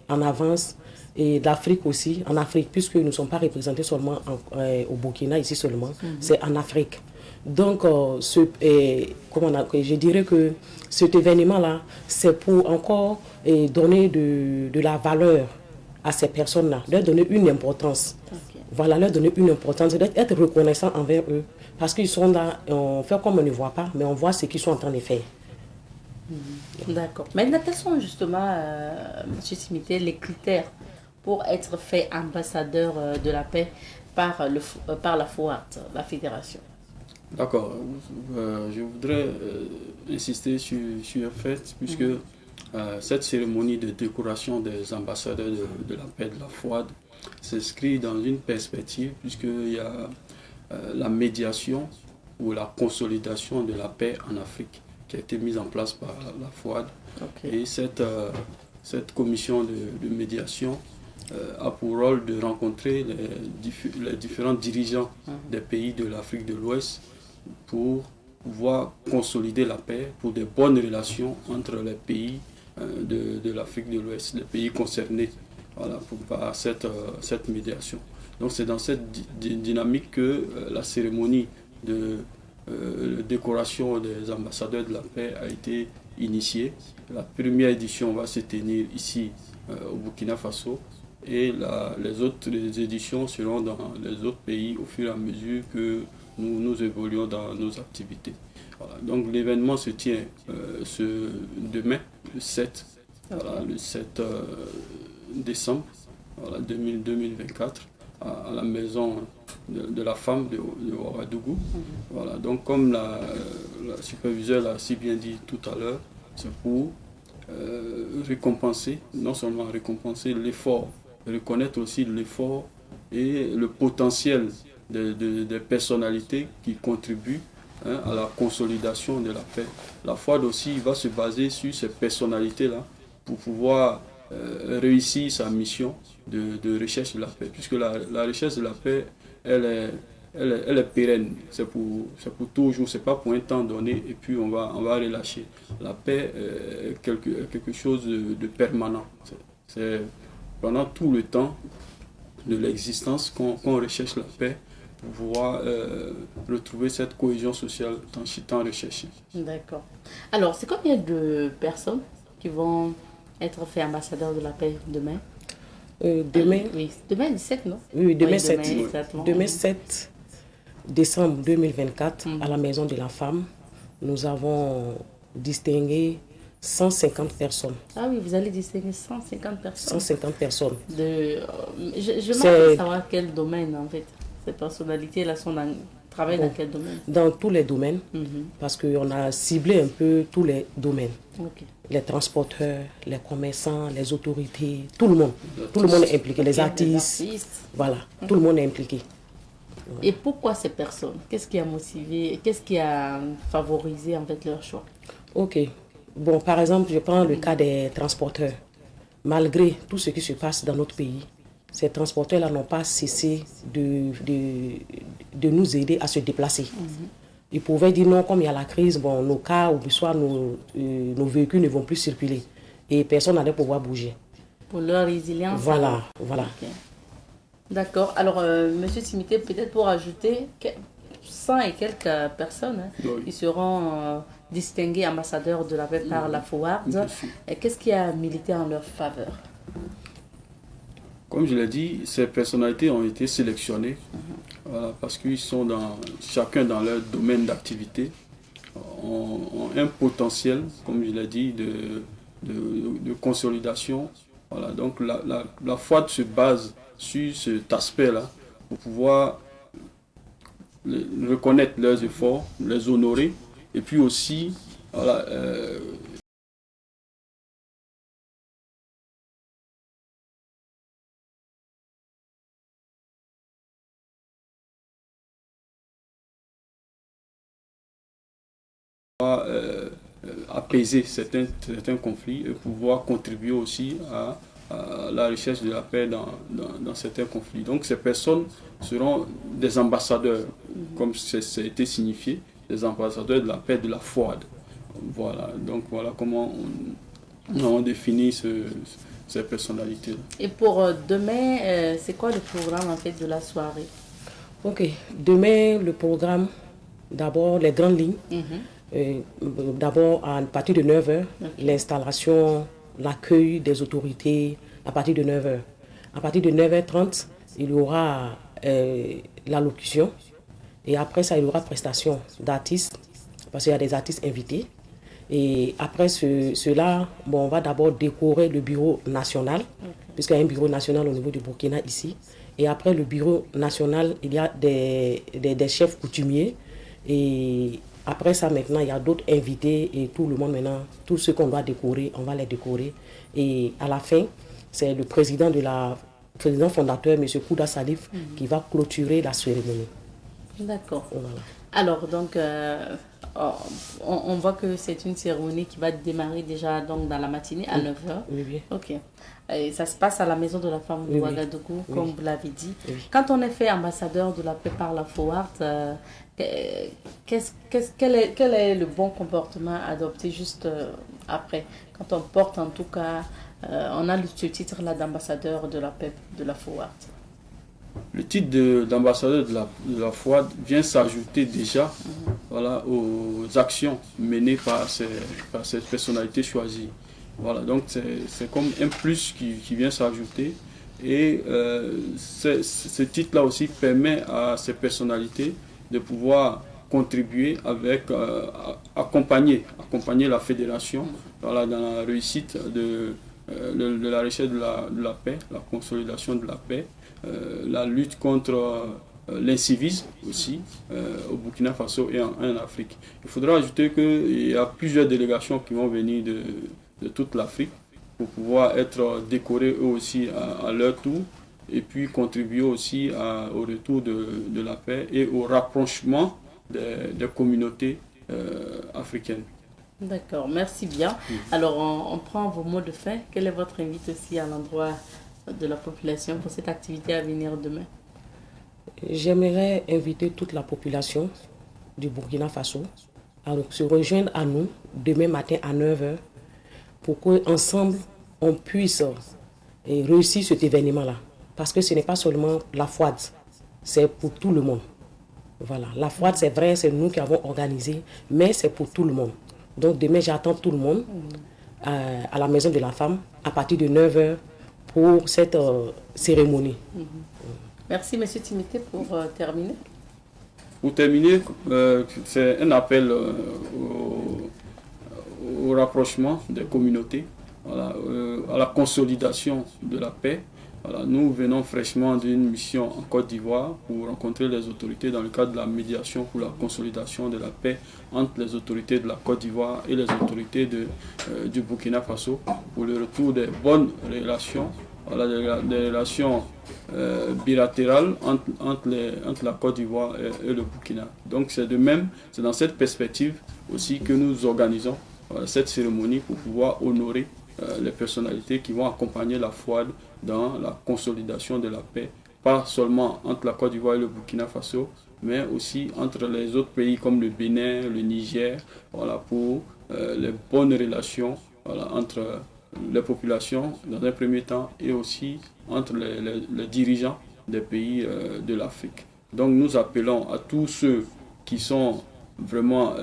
en avance, et d'Afrique aussi, en Afrique, puisque nous ne sommes pas représentés seulement au Burkina, ici seulement, c'est en Afrique. Donc, je dirais que cet événement-là, c'est pour encore donner de la valeur à ces personnes-là, leur donner une importance. Voilà, leur donner une importance, être reconnaissant envers eux, parce qu'ils sont là, on fait comme on ne voit pas, mais on voit ce qu'ils sont en train de faire. D'accord. Maintenant, quels sont justement, M. Simité, les critères pour être fait ambassadeur de la paix par la FOAT, la fédération? D'accord. Je voudrais insister sur un fait, puisque cette cérémonie de décoration des ambassadeurs de la paix de la FOAD s'inscrit dans une perspective, puisqu'il y a la médiation ou la consolidation de la paix en Afrique qui a été mise en place par la FOAD. Et cette commission de médiation a pour rôle de rencontrer les différents dirigeants des pays de l'Afrique de l'Ouest pour pouvoir consolider la paix, pour des bonnes relations entre les pays de l'Afrique de l'Ouest, les pays concernés par cette médiation. Donc c'est dans cette dynamique que la cérémonie de décoration des ambassadeurs de la paix a été initiée. La première édition va se tenir ici au Burkina Faso et les autres éditions seront dans les autres pays au fur et à mesure que nous évoluons dans nos activités. Voilà. Donc l'événement se tient demain, le 7, le 7 décembre 2024, à la maison de la femme de Ouagadougou. Voilà. Donc comme la superviseure l'a si bien dit tout à l'heure, c'est pour récompenser, non seulement récompenser l'effort, reconnaître aussi l'effort et le potentiel des personnalités qui contribuent à la consolidation de la paix. La FOAD aussi va se baser sur ces personnalités-là pour pouvoir réussir sa mission de recherche de la paix, puisque la recherche de la paix, elle est pérenne, c'est pour toujours, c'est pas pour un temps donné et puis on va relâcher. La paix est quelque chose de permanent, c'est pendant tout le temps de l'existence qu'on recherche la paix pour pouvoir retrouver cette cohésion sociale tant recherchée. D'accord. Alors, c'est combien de personnes qui vont être fait ambassadeur de la paix demain? Demain, Oui, demain 17, non? oui, demain, Oui, 7, exactement. demain 7 décembre 2024, à la Maison de la Femme, nous avons distingué 150 personnes. Ah oui, vous allez distinguer 150 personnes. 150 personnes. Je m'attends à savoir quel domaine, en fait. Ces personnalités-là travaillent dans quel domaine? Dans tous les domaines, parce qu'on a ciblé un peu tous les domaines. Ok. Les transporteurs, les commerçants, les autorités, tout le monde. Tout le monde est impliqué, les artistes. Voilà, tout le monde est impliqué. Et pourquoi ces personnes? Qu'est-ce qui a motivé, qu'est-ce qui a favorisé en fait leur choix? Ok. Bon, par exemple, je prends le cas des transporteurs. Malgré tout ce qui se passe dans notre pays, ces transporteurs-là n'ont pas cessé de nous aider à se déplacer. Ils pouvaient dire non, comme il y a la crise, bon, nos cars ou soit nos véhicules ne vont plus circuler. Et personne n'allait pouvoir bouger. Pour leur résilience. Voilà, voilà. Okay. D'accord. Alors, Monsieur Timité, peut-être pour ajouter 100 et quelques personnes, Oui. ils seront distingués ambassadeurs de la paix par la FOARD. Qu'est-ce qui a milité en leur faveur? Comme je l'ai dit, ces personnalités ont été sélectionnées voilà, parce qu'ils sont chacun dans leur domaine d'activité, ont un potentiel, comme je l'ai dit, de consolidation. Voilà, donc la FOAD se base sur cet aspect-là pour pouvoir reconnaître leurs efforts, les honorer et puis aussi voilà, apaiser certains conflits et pouvoir contribuer aussi à la recherche de la paix dans certains conflits. Donc ces personnes seront des ambassadeurs, comme ça a été signifié, des ambassadeurs de la paix de la FOAD. Voilà, donc voilà comment on définit ces personnalités-là. Et pour demain, c'est quoi le programme en fait de la soirée? Ok, demain le programme, d'abord les grandes lignes. D'abord à partir de 9h, l'installation, l'accueil des autorités à partir de 9h. À partir de 9h30, il y aura l'allocution et après ça, il y aura prestation d'artistes parce qu'il y a des artistes invités. Et après cela, bon, on va d'abord décorer le bureau national, puisqu'il y a un bureau national au niveau du Burkina ici. Et après le bureau national, il y a des chefs coutumiers. Et après ça, maintenant, il y a d'autres invités et tout le monde maintenant, tout ce qu'on doit décorer, on va les décorer. Et à la fin, c'est le président fondateur, M. Kouda Salif, qui va clôturer la cérémonie. D'accord. Voilà. Alors, donc, on voit que c'est une cérémonie qui va démarrer déjà donc, dans la matinée à 9h. Oui, oui. Ok. Et ça se passe à la Maison de la Femme de Ouagadougou, comme vous l'avez dit. Oui. Quand on est fait ambassadeur de la paix par la FOARD, quel est le bon comportement à adopter juste après? Quand on porte en tout cas, on a ce titre-là d'ambassadeur de la paix de la FOARD. Le titre d'ambassadeur de la FOAD vient s'ajouter déjà voilà, aux actions menées par ces personnalités choisies. Voilà, donc c'est comme un plus qui vient s'ajouter. Et ce titre-là aussi permet à ces personnalités de pouvoir contribuer avec, accompagner la fédération voilà, dans la réussite de la recherche de la paix, la consolidation de la paix, la lutte contre l'incivisme aussi au Burkina Faso et en Afrique. Il faudra ajouter qu'il y a plusieurs délégations qui vont venir de toute l'Afrique pour pouvoir être décorés eux aussi à leur tour et puis contribuer aussi au retour de la paix et au rapprochement des communautés africaines. D'accord, merci bien. Alors, on prend vos mots de fin. Quel est votre invite aussi à l'endroit de la population pour cette activité à venir demain? J'aimerais inviter toute la population du Burkina Faso à se rejoindre à nous demain matin à 9h pour qu'ensemble on puisse réussir cet événement-là. Parce que ce n'est pas seulement la FOAD, c'est pour tout le monde. Voilà. La FOAD, c'est vrai, c'est nous qui avons organisé, mais c'est pour tout le monde. Donc demain, j'attends tout le monde à la Maison de la Femme à partir de 9h pour cette cérémonie. Merci, M. Timothée, pour terminer. Pour terminer, c'est un appel au rapprochement des communautés, voilà, à la consolidation de la paix. Voilà, nous venons fraîchement d'une mission en Côte d'Ivoire pour rencontrer les autorités dans le cadre de la médiation pour la consolidation de la paix entre les autorités de la Côte d'Ivoire et les autorités du Burkina Faso pour le retour des bonnes relations, voilà, des relations bilatérales entre la Côte d'Ivoire et le Burkina. Donc c'est de même, c'est dans cette perspective aussi que nous organisons cette cérémonie pour pouvoir honorer les personnalités qui vont accompagner la FOAD dans la consolidation de la paix, pas seulement entre la Côte d'Ivoire et le Burkina Faso, mais aussi entre les autres pays comme le Bénin, le Niger, voilà, pour les bonnes relations, voilà, entre les populations dans un premier temps et aussi entre les dirigeants des pays de l'Afrique. Donc nous appelons à tous ceux qui sont vraiment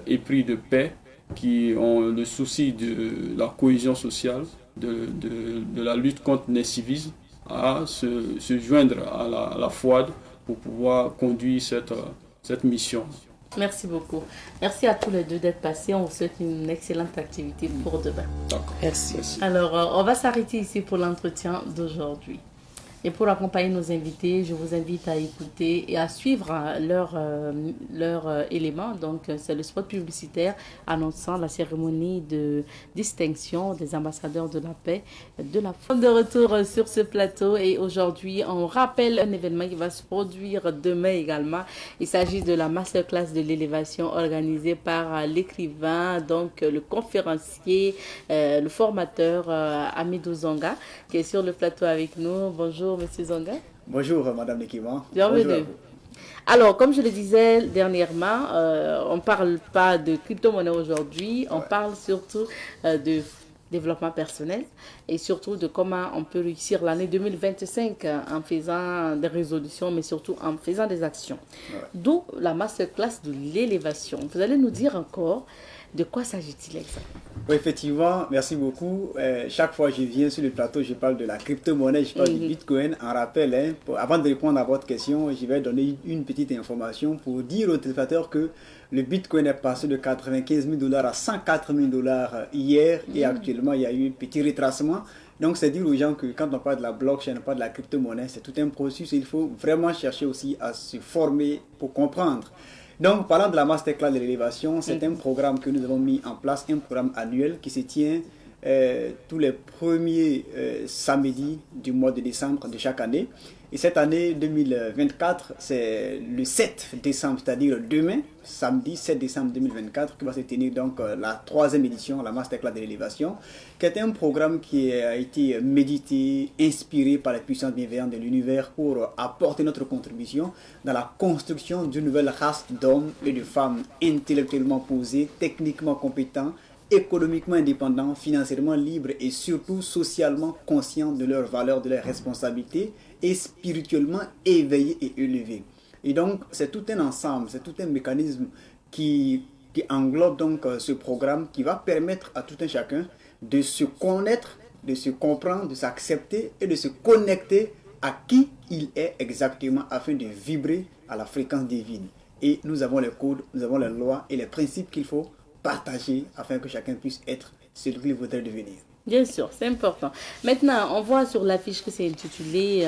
épris de paix, qui ont le souci de la cohésion sociale, de la lutte contre l'incivisme, à se joindre à la FOAD pour pouvoir conduire cette mission. Merci beaucoup. Merci à tous les deux d'être passés. On vous souhaite une excellente activité pour demain. D'accord. Merci. Alors, on va s'arrêter ici pour l'entretien d'aujourd'hui. Et pour accompagner nos invités, je vous invite à écouter et à suivre leur élément. Donc, c'est le spot publicitaire annonçant la cérémonie de distinction des ambassadeurs de la paix de la France. De retour sur ce plateau et aujourd'hui, on rappelle un événement qui va se produire demain également. Il s'agit de la masterclass de l'élévation organisée par l'écrivain, donc le conférencier, le formateur Amidou Zonga, qui est sur le plateau avec nous. Bonjour. Monsieur Zonga. Bonjour, Madame Nekima. Bienvenue. Alors, comme je le disais dernièrement, on ne parle pas de crypto-monnaie aujourd'hui, on parle surtout de développement personnel et surtout de comment on peut réussir l'année 2025 en faisant des résolutions, mais surtout en faisant des actions. D'où la masterclass de l'élévation. Vous allez nous dire encore de quoi s'agit-il exactement? Oui, effectivement, merci beaucoup. Chaque fois que je viens sur le plateau, je parle de la crypto-monnaie, je parle du Bitcoin. En rappel, avant de répondre à votre question, je vais donner une petite information pour dire aux téléspectateurs que le Bitcoin est passé de 95 000 $ à 104 000 $ hier et actuellement, il y a eu un petit retracement. Donc, c'est dire aux gens que quand on parle de la blockchain, on parle de la crypto-monnaie, c'est tout un processus et il faut vraiment chercher aussi à se former pour comprendre. Donc, parlant de la masterclass de l'élévation, c'est un programme que nous avons mis en place, un programme annuel qui se tient tous les premiers samedis du mois de décembre de chaque année. Et cette année 2024, c'est le 7 décembre, c'est-à-dire demain, samedi 7 décembre 2024, qui va se tenir donc la 3e édition, la masterclass de l'élévation, qui est un programme qui a été médité, inspiré par les puissances bienveillantes de l'univers pour apporter notre contribution dans la construction d'une nouvelle race d'hommes et de femmes intellectuellement posés, techniquement compétents, économiquement indépendants, financièrement libres et surtout socialement conscients de leurs valeurs, de leurs responsabilités et spirituellement éveillés et élevés. Et donc, c'est tout un ensemble, c'est tout un mécanisme qui englobe donc ce programme qui va permettre à tout un chacun de se connaître, de se comprendre, de s'accepter et de se connecter à qui il est exactement afin de vibrer à la fréquence divine. Et nous avons les codes, nous avons les lois et les principes qu'il faut partager afin que chacun puisse être celui qu'il voudrait devenir. Bien sûr, c'est important. Maintenant, on voit sur l'affiche que c'est intitulé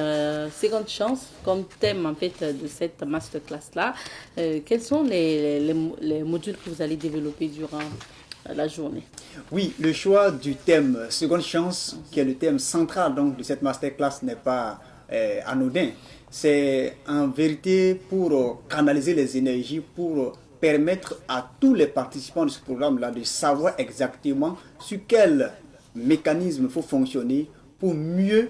Seconde chance comme thème en fait de cette masterclass-là. Quels sont les modules que vous allez développer durant la journée? Oui, le choix du thème Seconde chance, qui est le thème central donc, de cette masterclass, n'est pas anodin. C'est en vérité pour canaliser les énergies, pour permettre à tous les participants de ce programme-là de savoir exactement sur quel mécanisme il faut fonctionner pour mieux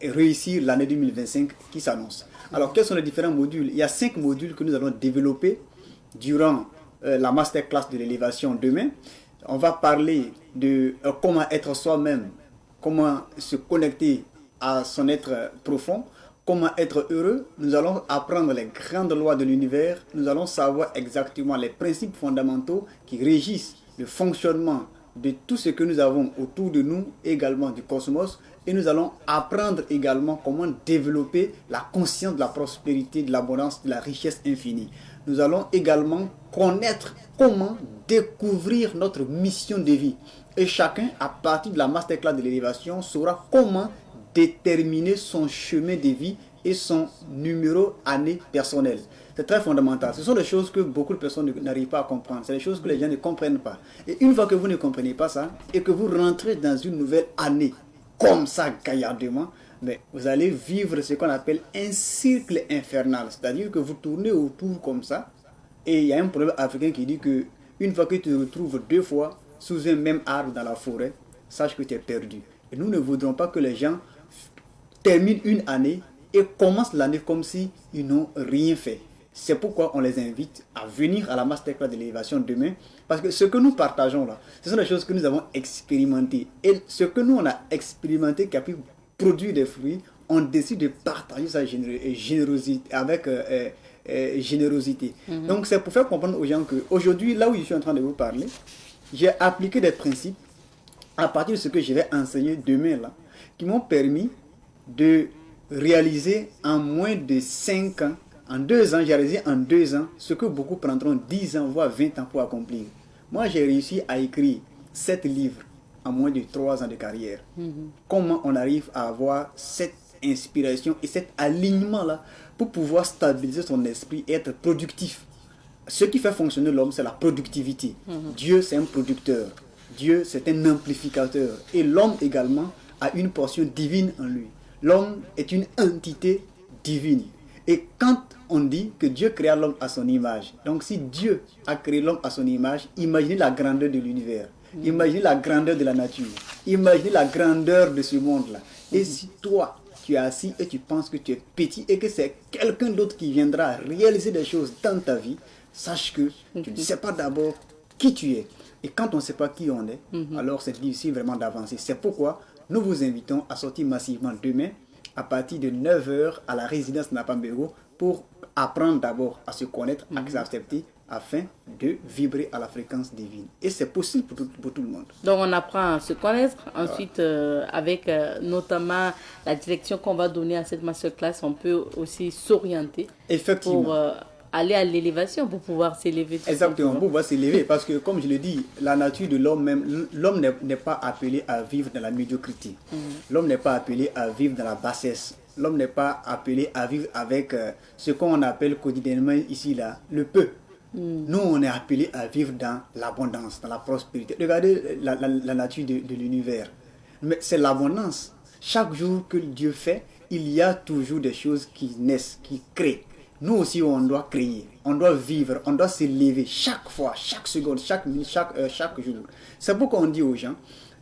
réussir l'année 2025 qui s'annonce. Alors, quels sont les différents modules? Il y a 5 modules que nous allons développer durant la masterclass de l'élévation demain. On va parler de comment être soi-même, comment se connecter à son être profond, comment être heureux. Nous allons apprendre les grandes lois de l'univers. Nous allons savoir exactement les principes fondamentaux qui régissent le fonctionnement de tout ce que nous avons autour de nous, également du cosmos, et nous allons apprendre également comment développer la conscience de la prospérité, de l'abondance, de la richesse infinie. Nous allons également connaître comment découvrir notre mission de vie. Et chacun, à partir de la masterclass de l'élévation, saura comment déterminer son chemin de vie et son numéro année personnel. C'est très fondamental. Ce sont des choses que beaucoup de personnes n'arrivent pas à comprendre. C'est des choses que les gens ne comprennent pas. Et une fois que vous ne comprenez pas ça, et que vous rentrez dans une nouvelle année, comme ça, gaillardement, mais vous allez vivre ce qu'on appelle un cercle infernal. C'est-à-dire que vous tournez autour comme ça, et il y a un proverbe africain qui dit que une fois que tu te retrouves 2 fois sous un même arbre dans la forêt, sache que tu es perdu. Et nous ne voudrons pas que les gens terminent une année et commencent l'année comme si ils n'ont rien fait. C'est pourquoi on les invite à venir à la masterclass de l'élévation demain, parce que ce que nous partageons là, ce sont des choses que nous avons expérimentées. Et ce que nous on a expérimenté qui a pu produire des fruits, on décide de partager sa générosité avec générosité. Donc c'est pour faire comprendre aux gens qu'aujourd'hui, là où je suis en train de vous parler, j'ai appliqué des principes à partir de ce que je vais enseigner demain là, qui m'ont permis de réaliser en moins de 5 ans, en 2 ans, j'ai réalisé en 2 ans ce que beaucoup prendront 10 ans, voire 20 ans pour accomplir. Moi, j'ai réussi à écrire 7 livres en moins de 3 ans de carrière. Comment on arrive à avoir cette inspiration et cet alignement-là pour pouvoir stabiliser son esprit et être productif? Ce qui fait fonctionner l'homme, c'est la productivité. Dieu, c'est un producteur. Dieu, c'est un amplificateur. Et l'homme également a une portion divine en lui. L'homme est une entité divine. Et quand on dit que Dieu créa l'homme à son image, donc si Dieu a créé l'homme à son image, imaginez la grandeur de l'univers, imaginez la grandeur de la nature, imaginez la grandeur de ce monde-là. Et si toi, tu es assis et tu penses que tu es petit et que c'est quelqu'un d'autre qui viendra réaliser des choses dans ta vie, sache que tu ne sais pas d'abord qui tu es. Et quand on ne sait pas qui on est, alors c'est difficile vraiment d'avancer. C'est pourquoi nous vous invitons à sortir massivement demain à partir de 9h à la résidence Napambego pour apprendre d'abord à se connaître, à s'accepter, afin de vibrer à la fréquence divine. Et c'est possible pour tout le monde. Donc on apprend à se connaître. Ensuite, avec notamment la direction qu'on va donner à cette masterclass, on peut aussi s'orienter. Effectivement. Pour aller à l'élévation, pour pouvoir s'élever. Exactement, pour pouvoir s'élever. Parce que, comme je le dis, la nature de l'homme même, l'homme n'est pas appelé à vivre dans la médiocrité. L'homme n'est pas appelé à vivre dans la bassesse. L'homme n'est pas appelé à vivre avec ce qu'on appelle quotidiennement ici, là, le peu. Nous, on est appelé à vivre dans l'abondance, dans la prospérité. Regardez la nature de l'univers. Mais c'est l'abondance. Chaque jour que Dieu fait, il y a toujours des choses qui naissent, qui créent. Nous aussi, on doit créer, on doit vivre, on doit s'élever chaque fois, chaque seconde, chaque minute, chaque jour. C'est pourquoi on dit aux gens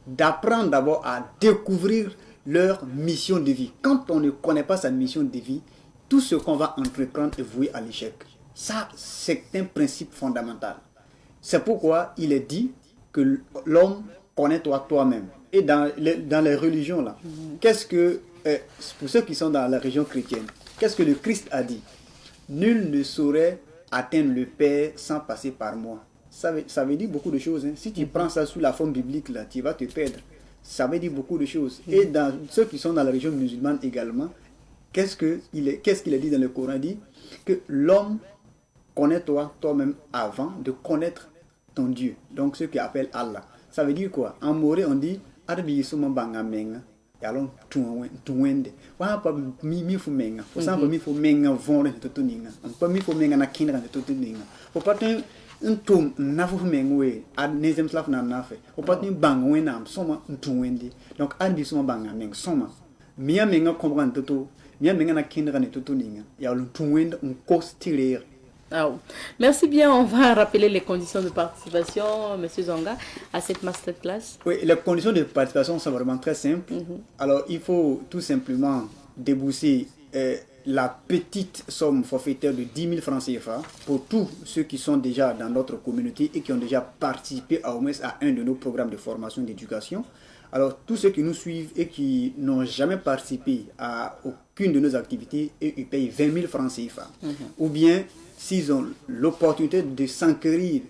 d'apprendre d'abord à découvrir leur mission de vie. Quand on ne connaît pas sa mission de vie, tout ce qu'on va entreprendre est voué à l'échec. Ça, c'est un principe fondamental. C'est pourquoi il est dit que l'homme connaît toi-même. Et dans les religions, là, qu'est-ce que, pour ceux qui sont dans la religion chrétienne, qu'est-ce que le Christ a dit? Nul ne saurait atteindre le Père sans passer par moi. Ça veut dire beaucoup de choses. Si tu prends ça sous la forme biblique, là, tu vas te perdre. Ça veut dire beaucoup de choses. Et dans ceux qui sont dans la religion musulmane également, qu'est-ce qu'il est dit dans le Coran? Il dit que l'homme connaît toi-même avant de connaître ton Dieu. Donc ce qu'il appelle Allah. Ça veut dire quoi? En moré, on dit Arbi suma banga menga. Yalon tuwende. Wa pa mi fu menga. Pour ça, mi fu menga vendre de tout ninga. On pas mi fu menga na kindra de tout ninga. Pour pas un tum na fu menga we. Ad nezem slaf na nafe. Pour pas ni banga we nam soma tuwende. Donc Arbi suma banga menga soma. Mia menga comprendre tout. Mia menga na kindra de tout ninga. Yalon tuwende un costirer. Ah, merci bien. On va rappeler les conditions de participation, M. Zonga, à cette masterclass. Oui, les conditions de participation sont vraiment très simples. Alors, il faut tout simplement débourser la petite somme forfaitaire de 10 000 francs CFA pour tous ceux qui sont déjà dans notre communauté et qui ont déjà participé au moins à un de nos programmes de formation et d'éducation. Alors, tous ceux qui nous suivent et qui n'ont jamais participé à aucune de nos activités, ils payent 20 000 francs CFA. Ou bien, s'ils ont l'opportunité de s'enquérir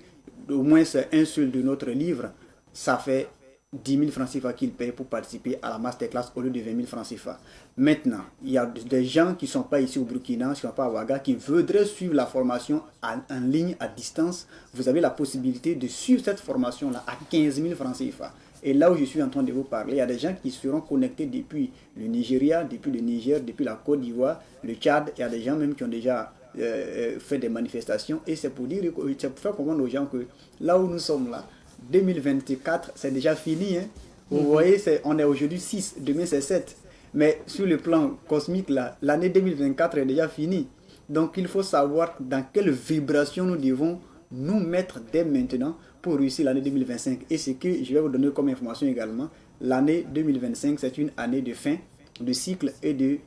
au moins un seul de notre livre, ça fait 10 000 francs CFA qu'ils payent pour participer à la masterclass au lieu de 20 000 francs CFA. Maintenant, il y a des gens qui ne sont pas ici au Burkina, qui ne sont pas à Ouaga, qui voudraient suivre la formation en ligne, à distance. Vous avez la possibilité de suivre cette formation-là à 15 000 francs CFA. Et là où je suis en train de vous parler, il y a des gens qui seront connectés depuis le Nigeria, depuis le Niger, depuis la Côte d'Ivoire, le Tchad. Il y a des gens même qui ont déjà fait des manifestations. Et c'est pour dire, c'est pour faire comprendre aux gens que là où nous sommes là, 2024, c'est déjà fini. Hein. Vous voyez, on est aujourd'hui 6, demain c'est 7. Mais sur le plan cosmique, l'année 2024 est déjà finie. Donc il faut savoir dans quelle vibration nous devons nous mettre dès maintenant pour réussir l'année 2025. Et ce que je vais vous donner comme information également, l'année 2025, c'est une année de fin de cycle et de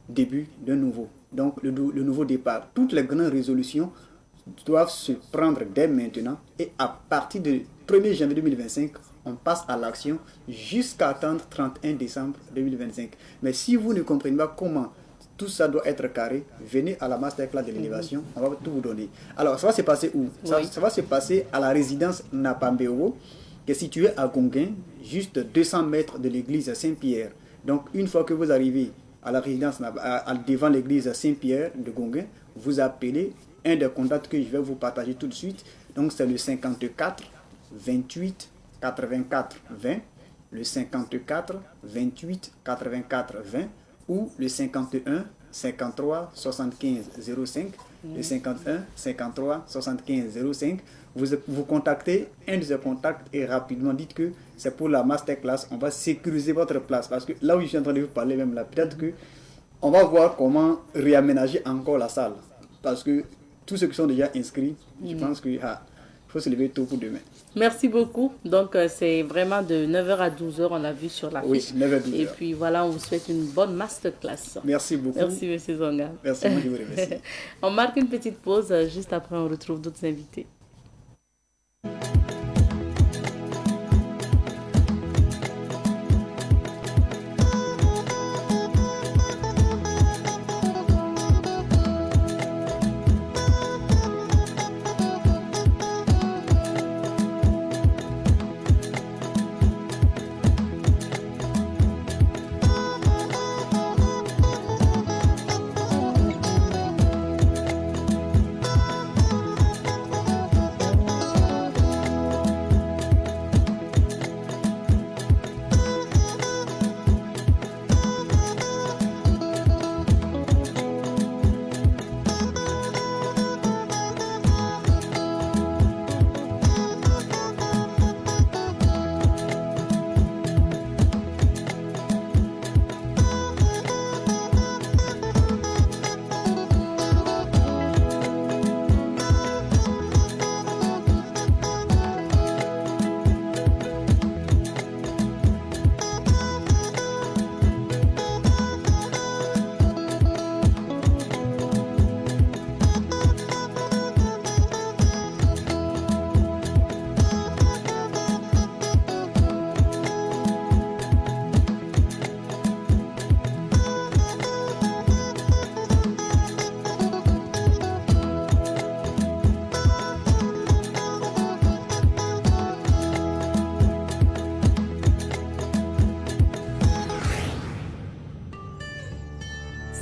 début d'un nouveau. Donc le nouveau départ. Toutes les grandes résolutions doivent se prendre dès maintenant et à partir du 1er janvier 2025, on passe à l'action jusqu'à attendre 31 décembre 2025. Mais si vous ne comprenez pas comment tout ça doit être carré, venez à la masterclass de l'innovation, on va tout vous donner. Alors, ça va se passer où? Ça va se passer à la résidence Napambeo, qui est située à Gonguin, juste 200 mètres de l'église Saint-Pierre. Donc, une fois que vous arrivez à la résidence, devant l'église Saint-Pierre de Gonguin, vous appelez un des contacts que je vais vous partager tout de suite. Donc, c'est le 54 28 84 20, le 54 28 84 20 ou le 51 53 75 05, le 51 53 75 05. Vous contactez un de ces contacts et rapidement dites que c'est pour la masterclass. On va sécuriser votre place parce que là où je suis en train de vous parler même là, peut-être que on va voir comment réaménager encore la salle parce que tous ceux qui sont déjà inscrits, je pense qu'il faut se lever tôt pour demain. Merci beaucoup. Donc, c'est vraiment de 9h à 12h, on l'a vu sur la fiche. Oui, 9h à 12h. Et puis voilà, on vous souhaite une bonne masterclass. Merci beaucoup. Merci, M. Zonga. Merci, moi je vous remercie. On marque une petite pause. Juste après, on retrouve d'autres invités.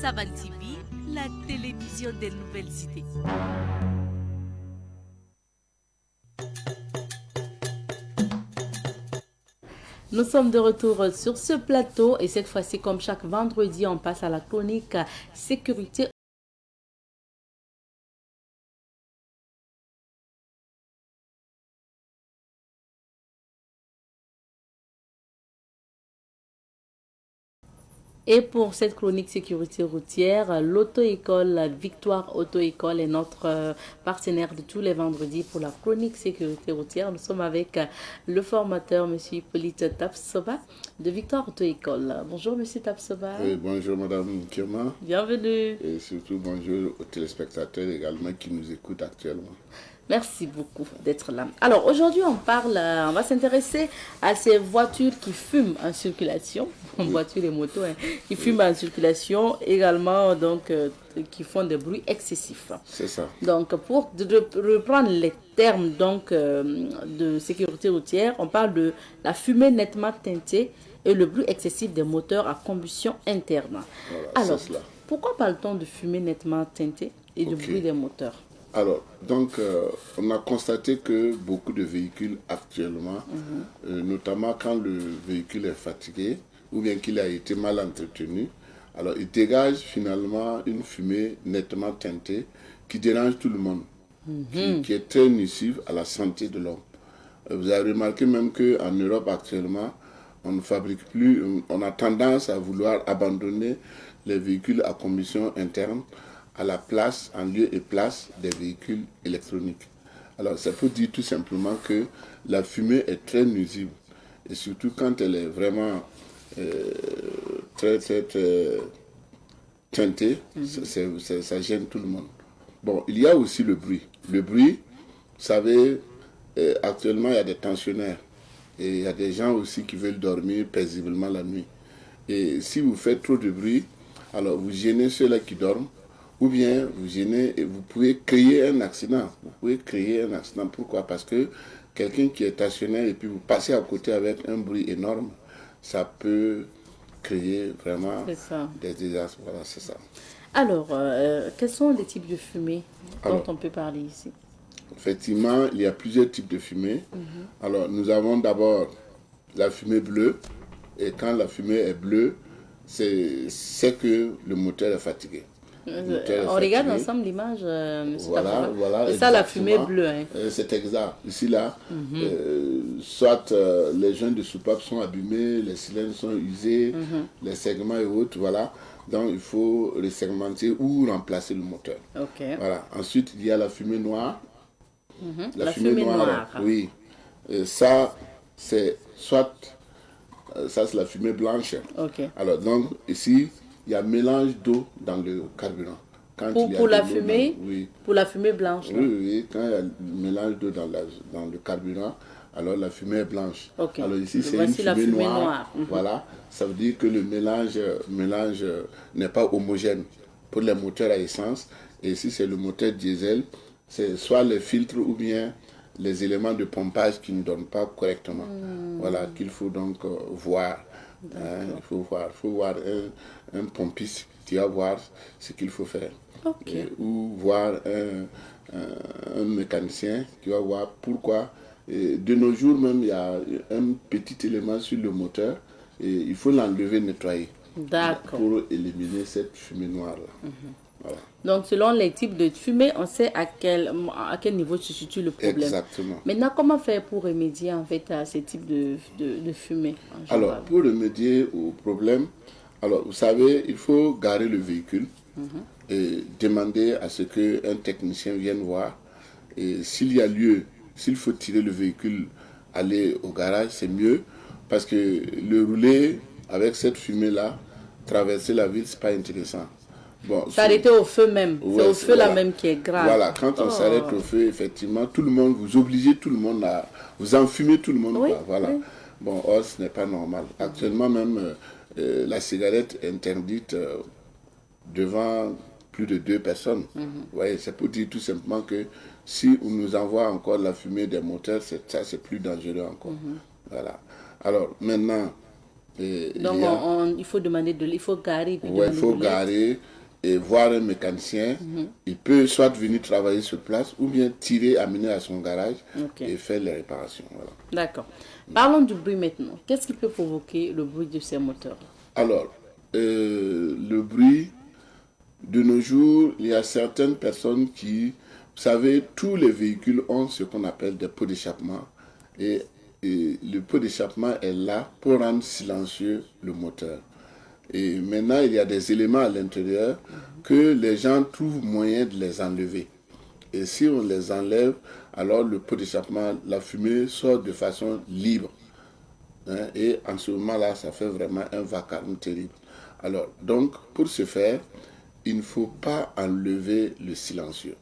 Savan TV, la télévision des nouvelles idées. Nous sommes de retour sur ce plateau et cette fois-ci, comme chaque vendredi, on passe à la chronique sécurité. Et pour cette chronique sécurité routière, l'auto-école Victoire Auto-école est notre partenaire de tous les vendredis pour la chronique sécurité routière. Nous sommes avec le formateur, M. Hippolyte Tapsoba de Victoire Auto-école. Bonjour, M. Tapsoba. Oui, bonjour, Mme Kirma. Bienvenue. Et surtout, bonjour aux téléspectateurs également qui nous écoutent actuellement. Merci beaucoup d'être là. Alors aujourd'hui, on va s'intéresser à ces voitures qui fument en circulation, voitures et motos, qui fument en circulation, également donc qui font des bruits excessifs. C'est ça. Donc pour reprendre les termes donc de sécurité routière, on parle de la fumée nettement teintée et le bruit excessif des moteurs à combustion interne. Voilà, alors, c'est cela. Pourquoi parle-t-on de fumée nettement teintée et de bruit des moteurs? Alors, donc, on a constaté que beaucoup de véhicules actuellement, notamment quand le véhicule est fatigué ou bien qu'il a été mal entretenu, alors il dégage finalement une fumée nettement teintée qui dérange tout le monde, qui est très nocive à la santé de l'homme. Vous avez remarqué même qu'en Europe actuellement, on ne fabrique plus, on a tendance à vouloir abandonner les véhicules à combustion interne à la place, en lieu et place des véhicules électroniques. Alors, ça peut dire tout simplement que la fumée est très nuisible. Et surtout quand elle est vraiment très teintée, ça gêne tout le monde. Bon, il y a aussi le bruit. Le bruit, vous savez, actuellement, il y a des tensionnaires. Et il y a des gens aussi qui veulent dormir paisiblement la nuit. Et si vous faites trop de bruit, alors vous gênez ceux-là qui dorment, ou bien vous gênez et vous pouvez créer un accident. Vous pouvez créer un accident. Pourquoi? Parce que quelqu'un qui est stationnaire et puis vous passez à côté avec un bruit énorme, ça peut créer vraiment des désastres. Voilà, c'est ça. Alors, quels sont les types de fumée dont on peut parler ici? Effectivement, il y a plusieurs types de fumée. Alors, nous avons d'abord la fumée bleue. Et quand la fumée est bleue, c'est que le moteur est fatigué. On regarde ensemble l'image, voilà, c'est ça la fumée bleue. C'est exact. Ici, là, soit les joints de soupape sont abîmés, les cylindres sont usés, les segments et autres, voilà. Donc, il faut resegmenter ou remplacer le moteur. Voilà. Ensuite, il y a la fumée noire. La fumée noire. Oui. Ça, c'est soit... ça, c'est la fumée blanche. Alors, donc, ici, il y a mélange d'eau dans le carburant. Pour la fumée blanche. Oui, quand il y a mélange d'eau dans le carburant, alors la fumée est blanche. Alors ici, c'est une fumée noire. Voilà, ça veut dire que le mélange n'est pas homogène pour les moteurs à essence. Et ici, c'est le moteur diesel. C'est soit les filtres ou bien les éléments de pompage qui ne donnent pas correctement. Voilà, qu'il faut donc voir. Il faut voir un pompiste qui va voir ce qu'il faut faire. Ou voir un mécanicien qui va voir pourquoi. Et de nos jours même, il y a un petit élément sur le moteur et il faut l'enlever, nettoyer. Pour éliminer cette fumée noire-là. Voilà. Donc, selon les types de fumée, on sait à quel niveau se situe le problème. Exactement. Maintenant, comment faire pour remédier en fait à ces types de fumée? Alors, pour remédier au problème, alors, vous savez, il faut garer le véhicule et demander à ce qu'un technicien vienne voir. Et s'il y a lieu, s'il faut tirer le véhicule, aller au garage, c'est mieux. Parce que le rouler avec cette fumée-là, traverser la ville, ce n'est pas intéressant. Bon, s'arrêter au feu même, c'est au feu là même qui est grave. Voilà, quand on s'arrête au feu, effectivement, tout le monde, vous obligez tout le monde à... Vous enfumez tout le monde. Voilà. Bon, ce n'est pas normal. Actuellement même, la cigarette est interdite devant plus de 2 personnes. Vous voyez, c'est pour dire tout simplement que si on nous envoie encore la fumée des moteurs, ça c'est plus dangereux encore. Voilà. Alors, maintenant... Donc, il faut demander il faut garer. Il faut garer et voir un mécanicien. Il peut soit venir travailler sur place ou bien tirer, amener à son garage et faire les réparations. Voilà. D'accord. Parlons du bruit maintenant. Qu'est-ce qui peut provoquer le bruit de ces moteurs? Alors, le bruit, de nos jours, il y a certaines personnes qui... Vous savez, tous les véhicules ont ce qu'on appelle des pots d'échappement. Et le pot d'échappement est là pour rendre silencieux le moteur. Et maintenant, il y a des éléments à l'intérieur que les gens trouvent moyen de les enlever. Et si on les enlève, alors le pot d'échappement, la fumée sort de façon libre. Et en ce moment-là, ça fait vraiment un vacarme terrible. Alors, donc, pour ce faire, il ne faut pas enlever le silencieux.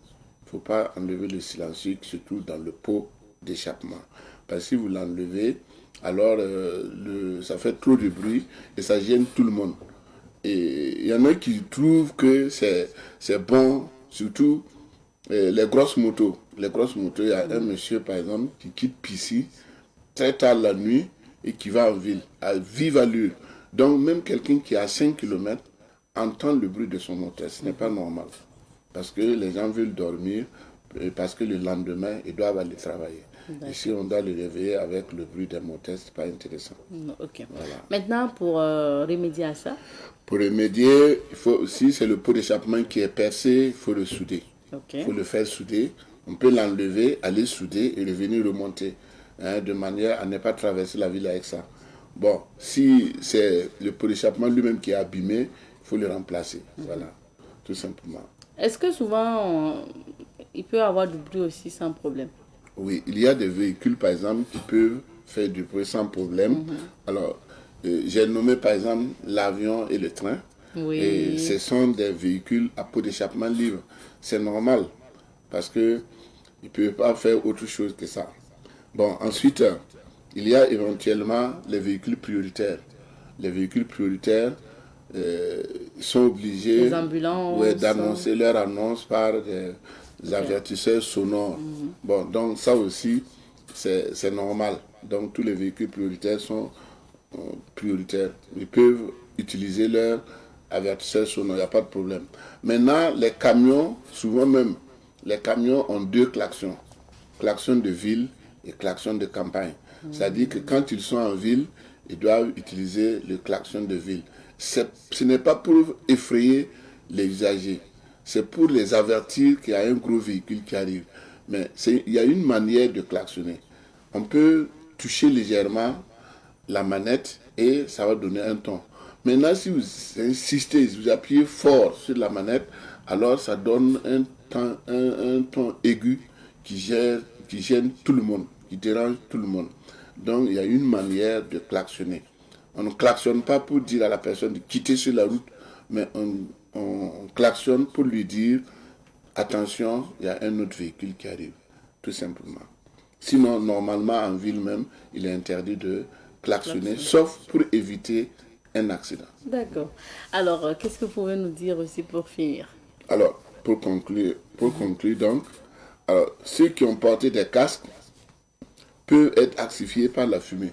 Il faut pas enlever le silencieux, surtout dans le pot d'échappement. Parce que si vous l'enlevez, alors ça fait trop de bruit et ça gêne tout le monde. Et il y en a qui trouvent que c'est bon, surtout les grosses motos. Les grosses motos, il y a un monsieur, par exemple, qui quitte Pissy très tard la nuit et qui va en ville, à vive allure. Donc, même quelqu'un qui est à 5 km entend le bruit de son moteur. Ce n'est pas normal. Parce que les gens veulent dormir, et parce que le lendemain, ils doivent aller travailler. Et si on doit le réveiller avec le bruit des moteurs, ce n'est pas intéressant. Ok. Voilà. Maintenant, pour remédier à ça. Pour remédier, si c'est le pot d'échappement qui est percé, il faut le souder. Il faut le faire souder. On peut l'enlever, aller souder et revenir remonter. De manière à ne pas traverser la ville avec ça. Bon, si c'est le pot d'échappement lui-même qui est abîmé, il faut le remplacer. Voilà, tout simplement. Est-ce que souvent, il peut y avoir du bruit aussi sans problème? Oui, il y a des véhicules, par exemple, qui peuvent faire du bruit sans problème. Alors, j'ai nommé, par exemple, l'avion et le train. Oui. Et ce sont des véhicules à pot d'échappement libre. C'est normal, parce qu'ils ne peuvent pas faire autre chose que ça. Bon, ensuite, il y a éventuellement les véhicules prioritaires. Les véhicules prioritaires sont obligés d'annoncer leur annonce par des avertisseurs sonores. Bon, donc ça aussi, c'est normal. Donc tous les véhicules prioritaires sont prioritaires. Ils peuvent utiliser leur avertisseur sonore, il n'y a pas de problème. Maintenant, les camions, souvent même, les camions ont deux klaxons. Klaxon de ville et klaxon de campagne. C'est-à-dire que quand ils sont en ville, ils doivent utiliser le klaxon de ville. Ce n'est pas pour effrayer les usagers, c'est pour les avertir qu'il y a un gros véhicule qui arrive. Mais il y a une manière de klaxonner. On peut toucher légèrement la manette et ça va donner un ton. Maintenant, si vous insistez, si vous appuyez fort sur la manette, alors ça donne un ton aigu qui gêne tout le monde, qui dérange tout le monde. Donc, il y a une manière de klaxonner. On ne klaxonne pas pour dire à la personne de quitter sur la route, mais on klaxonne pour lui dire attention, il y a un autre véhicule qui arrive, tout simplement. Sinon, normalement, en ville même, il est interdit de klaxonner, sauf pour éviter un accident. D'accord. Alors, qu'est-ce que vous pouvez nous dire aussi pour finir? Alors, pour conclure donc, alors, ceux qui ont porté des casques peuvent être asphyxiés par la fumée.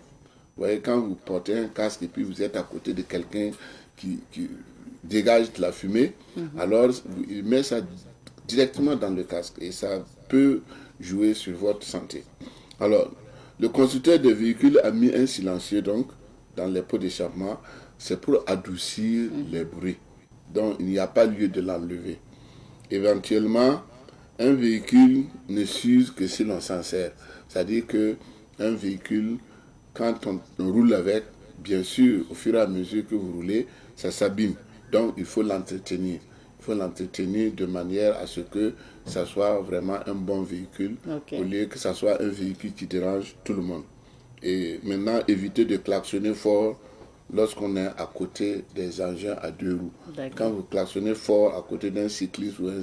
Vous voyez, quand vous portez un casque et puis vous êtes à côté de quelqu'un qui dégage de la fumée, alors il met ça directement dans le casque et ça peut jouer sur votre santé. Alors, le constructeur de véhicules a mis un silencieux donc dans les pots d'échappement, c'est pour adoucir les bruits. Donc, il n'y a pas lieu de l'enlever. Éventuellement, un véhicule ne s'use que si l'on s'en sert. C'est-à-dire qu'un véhicule, quand on roule avec, bien sûr, au fur et à mesure que vous roulez, ça s'abîme. Donc, il faut l'entretenir. Il faut l'entretenir de manière à ce que ça soit vraiment un bon véhicule, au lieu que ça soit un véhicule qui dérange tout le monde. Et maintenant, éviter de klaxonner fort lorsqu'on est à côté des engins à deux roues. Quand vous klaxonnez fort à côté d'un cycliste ou un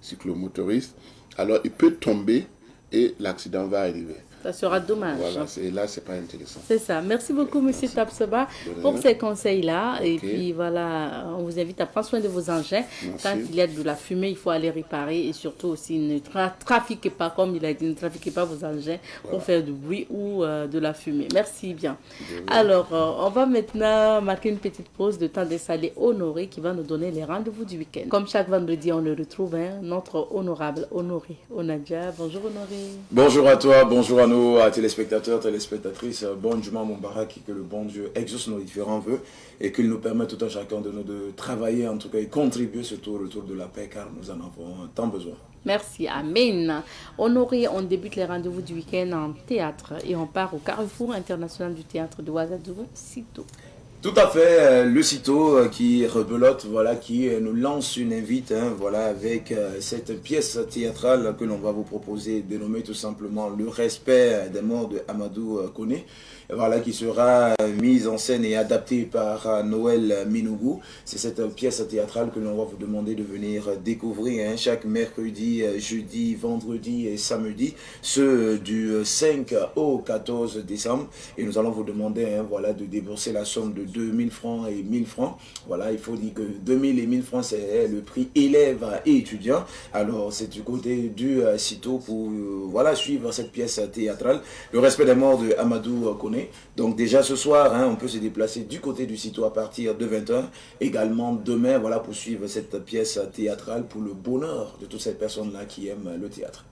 cyclomotoriste, alors il peut tomber et l'accident va arriver. Ça sera dommage. Voilà, et là, c'est pas intéressant. C'est ça. Merci beaucoup, Monsieur Tapsoba, pour ces conseils-là. Et puis voilà, on vous invite à prendre soin de vos engins. Merci. Quand il y a de la fumée, il faut aller réparer et surtout aussi ne trafiquez pas, comme il a dit, ne trafiquez pas vos engins pour faire du bruit ou de la fumée. Merci bien. Alors, on va maintenant marquer une petite pause de temps d'installer Honoré qui va nous donner les rendez-vous du week-end. Comme chaque vendredi, on le retrouve, notre honorable Honoré Onadja. Bonjour Honoré. Bonjour à toi, bonjour à nos téléspectateurs, téléspectatrices, bon Juma Moubarak, que le bon Dieu exauce nos différents vœux et qu'il nous permette tout un chacun de nous de travailler en tout cas et contribuer surtout au retour de la paix car nous en avons tant besoin. Merci, amen. Honoré, on débute les rendez-vous du week-end en théâtre et on part au Carrefour international du théâtre de Ouagadougou, sitôt. Tout à fait, le CITO qui rebelote, voilà, qui nous lance une invite, hein, voilà, avec cette pièce théâtrale que l'on va vous proposer, dénommée tout simplement Le respect des morts de Amadou Koné, voilà, qui sera mise en scène et adaptée par Noël Minougou. C'est cette pièce théâtrale que l'on va vous demander de venir découvrir, hein, chaque mercredi, jeudi, vendredi et samedi, ce du 5 au 14 décembre. Et nous allons vous demander, hein, voilà, de débourser la somme de 2000 francs et 1000 francs. Voilà, il faut dire que 2000 et 1000 francs, c'est le prix élève et étudiant. Alors, c'est du côté du CITO pour voilà, suivre cette pièce théâtrale, Le respect des morts de Amadou Koné. Donc déjà ce soir, hein, on peut se déplacer du côté du CITO à partir de 20h. Également demain, voilà, pour suivre cette pièce théâtrale pour le bonheur de toutes ces personnes-là qui aiment le théâtre.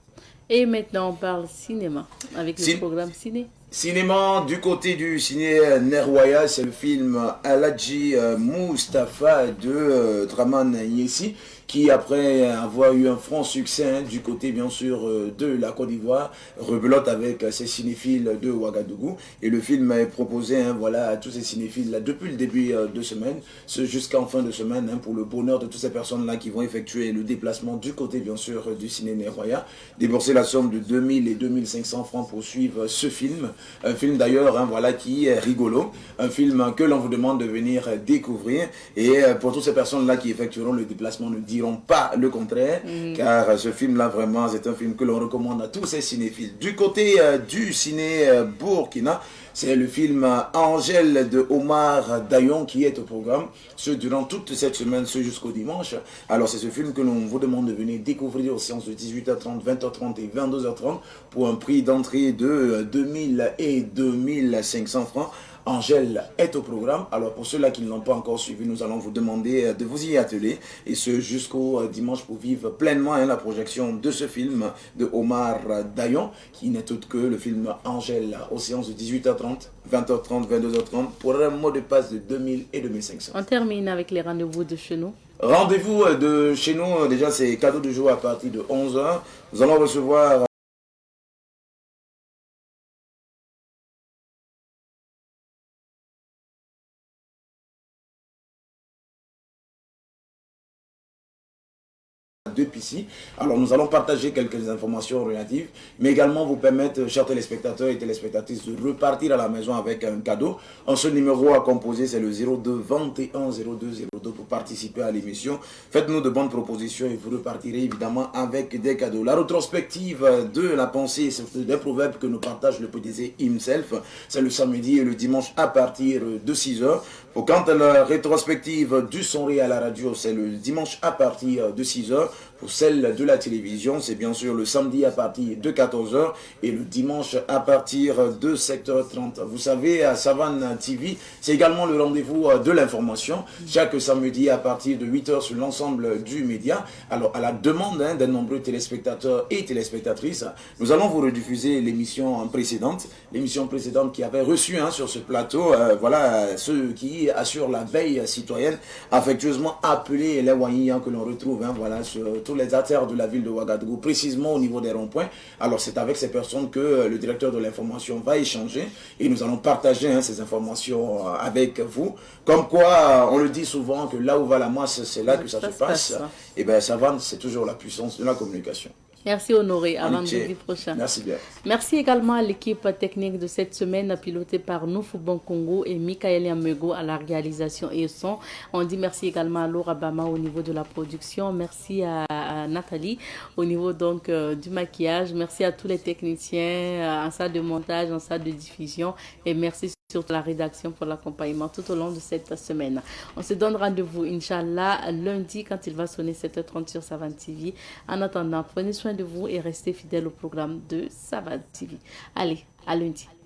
Et maintenant, on parle cinéma avec le programme ciné. Cinéma, du côté du ciné Nerwaya, c'est le film Aladji Mustafa de Draman Yessi, qui après avoir eu un franc succès, hein, du côté bien sûr de la Côte d'Ivoire, rebelote avec ses cinéphiles de Ouagadougou. Et le film est proposé, hein, voilà, à tous ces cinéphiles là, depuis le début de semaine, jusqu'en fin de semaine, hein, pour le bonheur de toutes ces personnes-là qui vont effectuer le déplacement du côté bien sûr du ciné Nerwaya, débourser la somme de 2000 et 2500 francs pour suivre ce film. Un film d'ailleurs, hein, voilà, qui est rigolo, un film que l'on vous demande de venir découvrir. Et pour toutes ces personnes-là qui effectueront le déplacement, ne diront pas le contraire, car ce film-là, vraiment, c'est un film que l'on recommande à tous ces cinéphiles. Du côté du ciné Burkina, c'est le film Angèle de Omar Dayon qui est au programme, ce durant toute cette semaine, ce jusqu'au dimanche. Alors c'est ce film que l'on vous demande de venir découvrir aux séances de 18h30, 20h30 et 22h30 pour un prix d'entrée de 2000 et 2500 francs. Angèle est au programme. Alors pour ceux-là qui ne l'ont pas encore suivi, nous allons vous demander de vous y atteler, et ce jusqu'au dimanche pour vivre pleinement, hein, la projection de ce film de Omar Dayon, qui n'est autre que le film Angèle, aux séances de 18h30, 20h30, 22h30 pour un mot de passe de 2000 et 2500. On termine avec les rendez-vous de chez nous. Rendez-vous de chez nous, déjà c'est cadeau de jour à partir de 11h. Nous allons recevoir de Pissy. Alors nous allons partager quelques informations relatives, mais également vous permettre, chers téléspectateurs et téléspectatrices, de repartir à la maison avec un cadeau. Un seul numéro à composer, c'est le 02 21 02 02 pour participer à l'émission. Faites-nous de bonnes propositions et vous repartirez évidemment avec des cadeaux. La rétrospective de la pensée, c'est des proverbes que nous partage le PDG himself. C'est le samedi et le dimanche à partir de 6h. Quant à la rétrospective du sonnerie à la radio, c'est le dimanche à partir de 6h. Pour celle de la télévision, c'est bien sûr le samedi à partir de 14h et le dimanche à partir de 7h30. Vous savez, à Savane TV, c'est également le rendez-vous de l'information, chaque samedi à partir de 8h sur l'ensemble du média. Alors, à la demande, hein, des nombreux téléspectateurs et téléspectatrices, nous allons vous rediffuser l'émission précédente qui avait reçu, hein, sur ce plateau, voilà, ceux qui assurent la veille citoyenne, affectueusement appelés les Wanyans que l'on retrouve, hein, voilà, sur tous les artères de la ville de Ouagadougou, précisément au niveau des ronds-points. Alors c'est avec ces personnes que le directeur de l'information va échanger et nous allons partager, hein, ces informations avec vous. Comme quoi, on le dit souvent que là où va la masse, c'est là que ça se passe. Et bien Savane, c'est toujours la puissance de la communication. Merci Honoré, à vendredi prochain. Merci bien. Merci également à l'équipe technique de cette semaine pilotée par Noufoubon Congo et Michael Yamego à la réalisation et son. On dit merci également à Laura Bama au niveau de la production. Merci à Nathalie au niveau donc du maquillage. Merci à tous les techniciens en salle de montage, en salle de diffusion. Et merci surtout à la rédaction pour l'accompagnement tout au long de cette semaine. On se donne rendez-vous, Inch'Allah, lundi quand il va sonner 7h30 sur Savane TV. En attendant, prenez soin de vous et restez fidèles au programme de Savane TV. Allez, à lundi.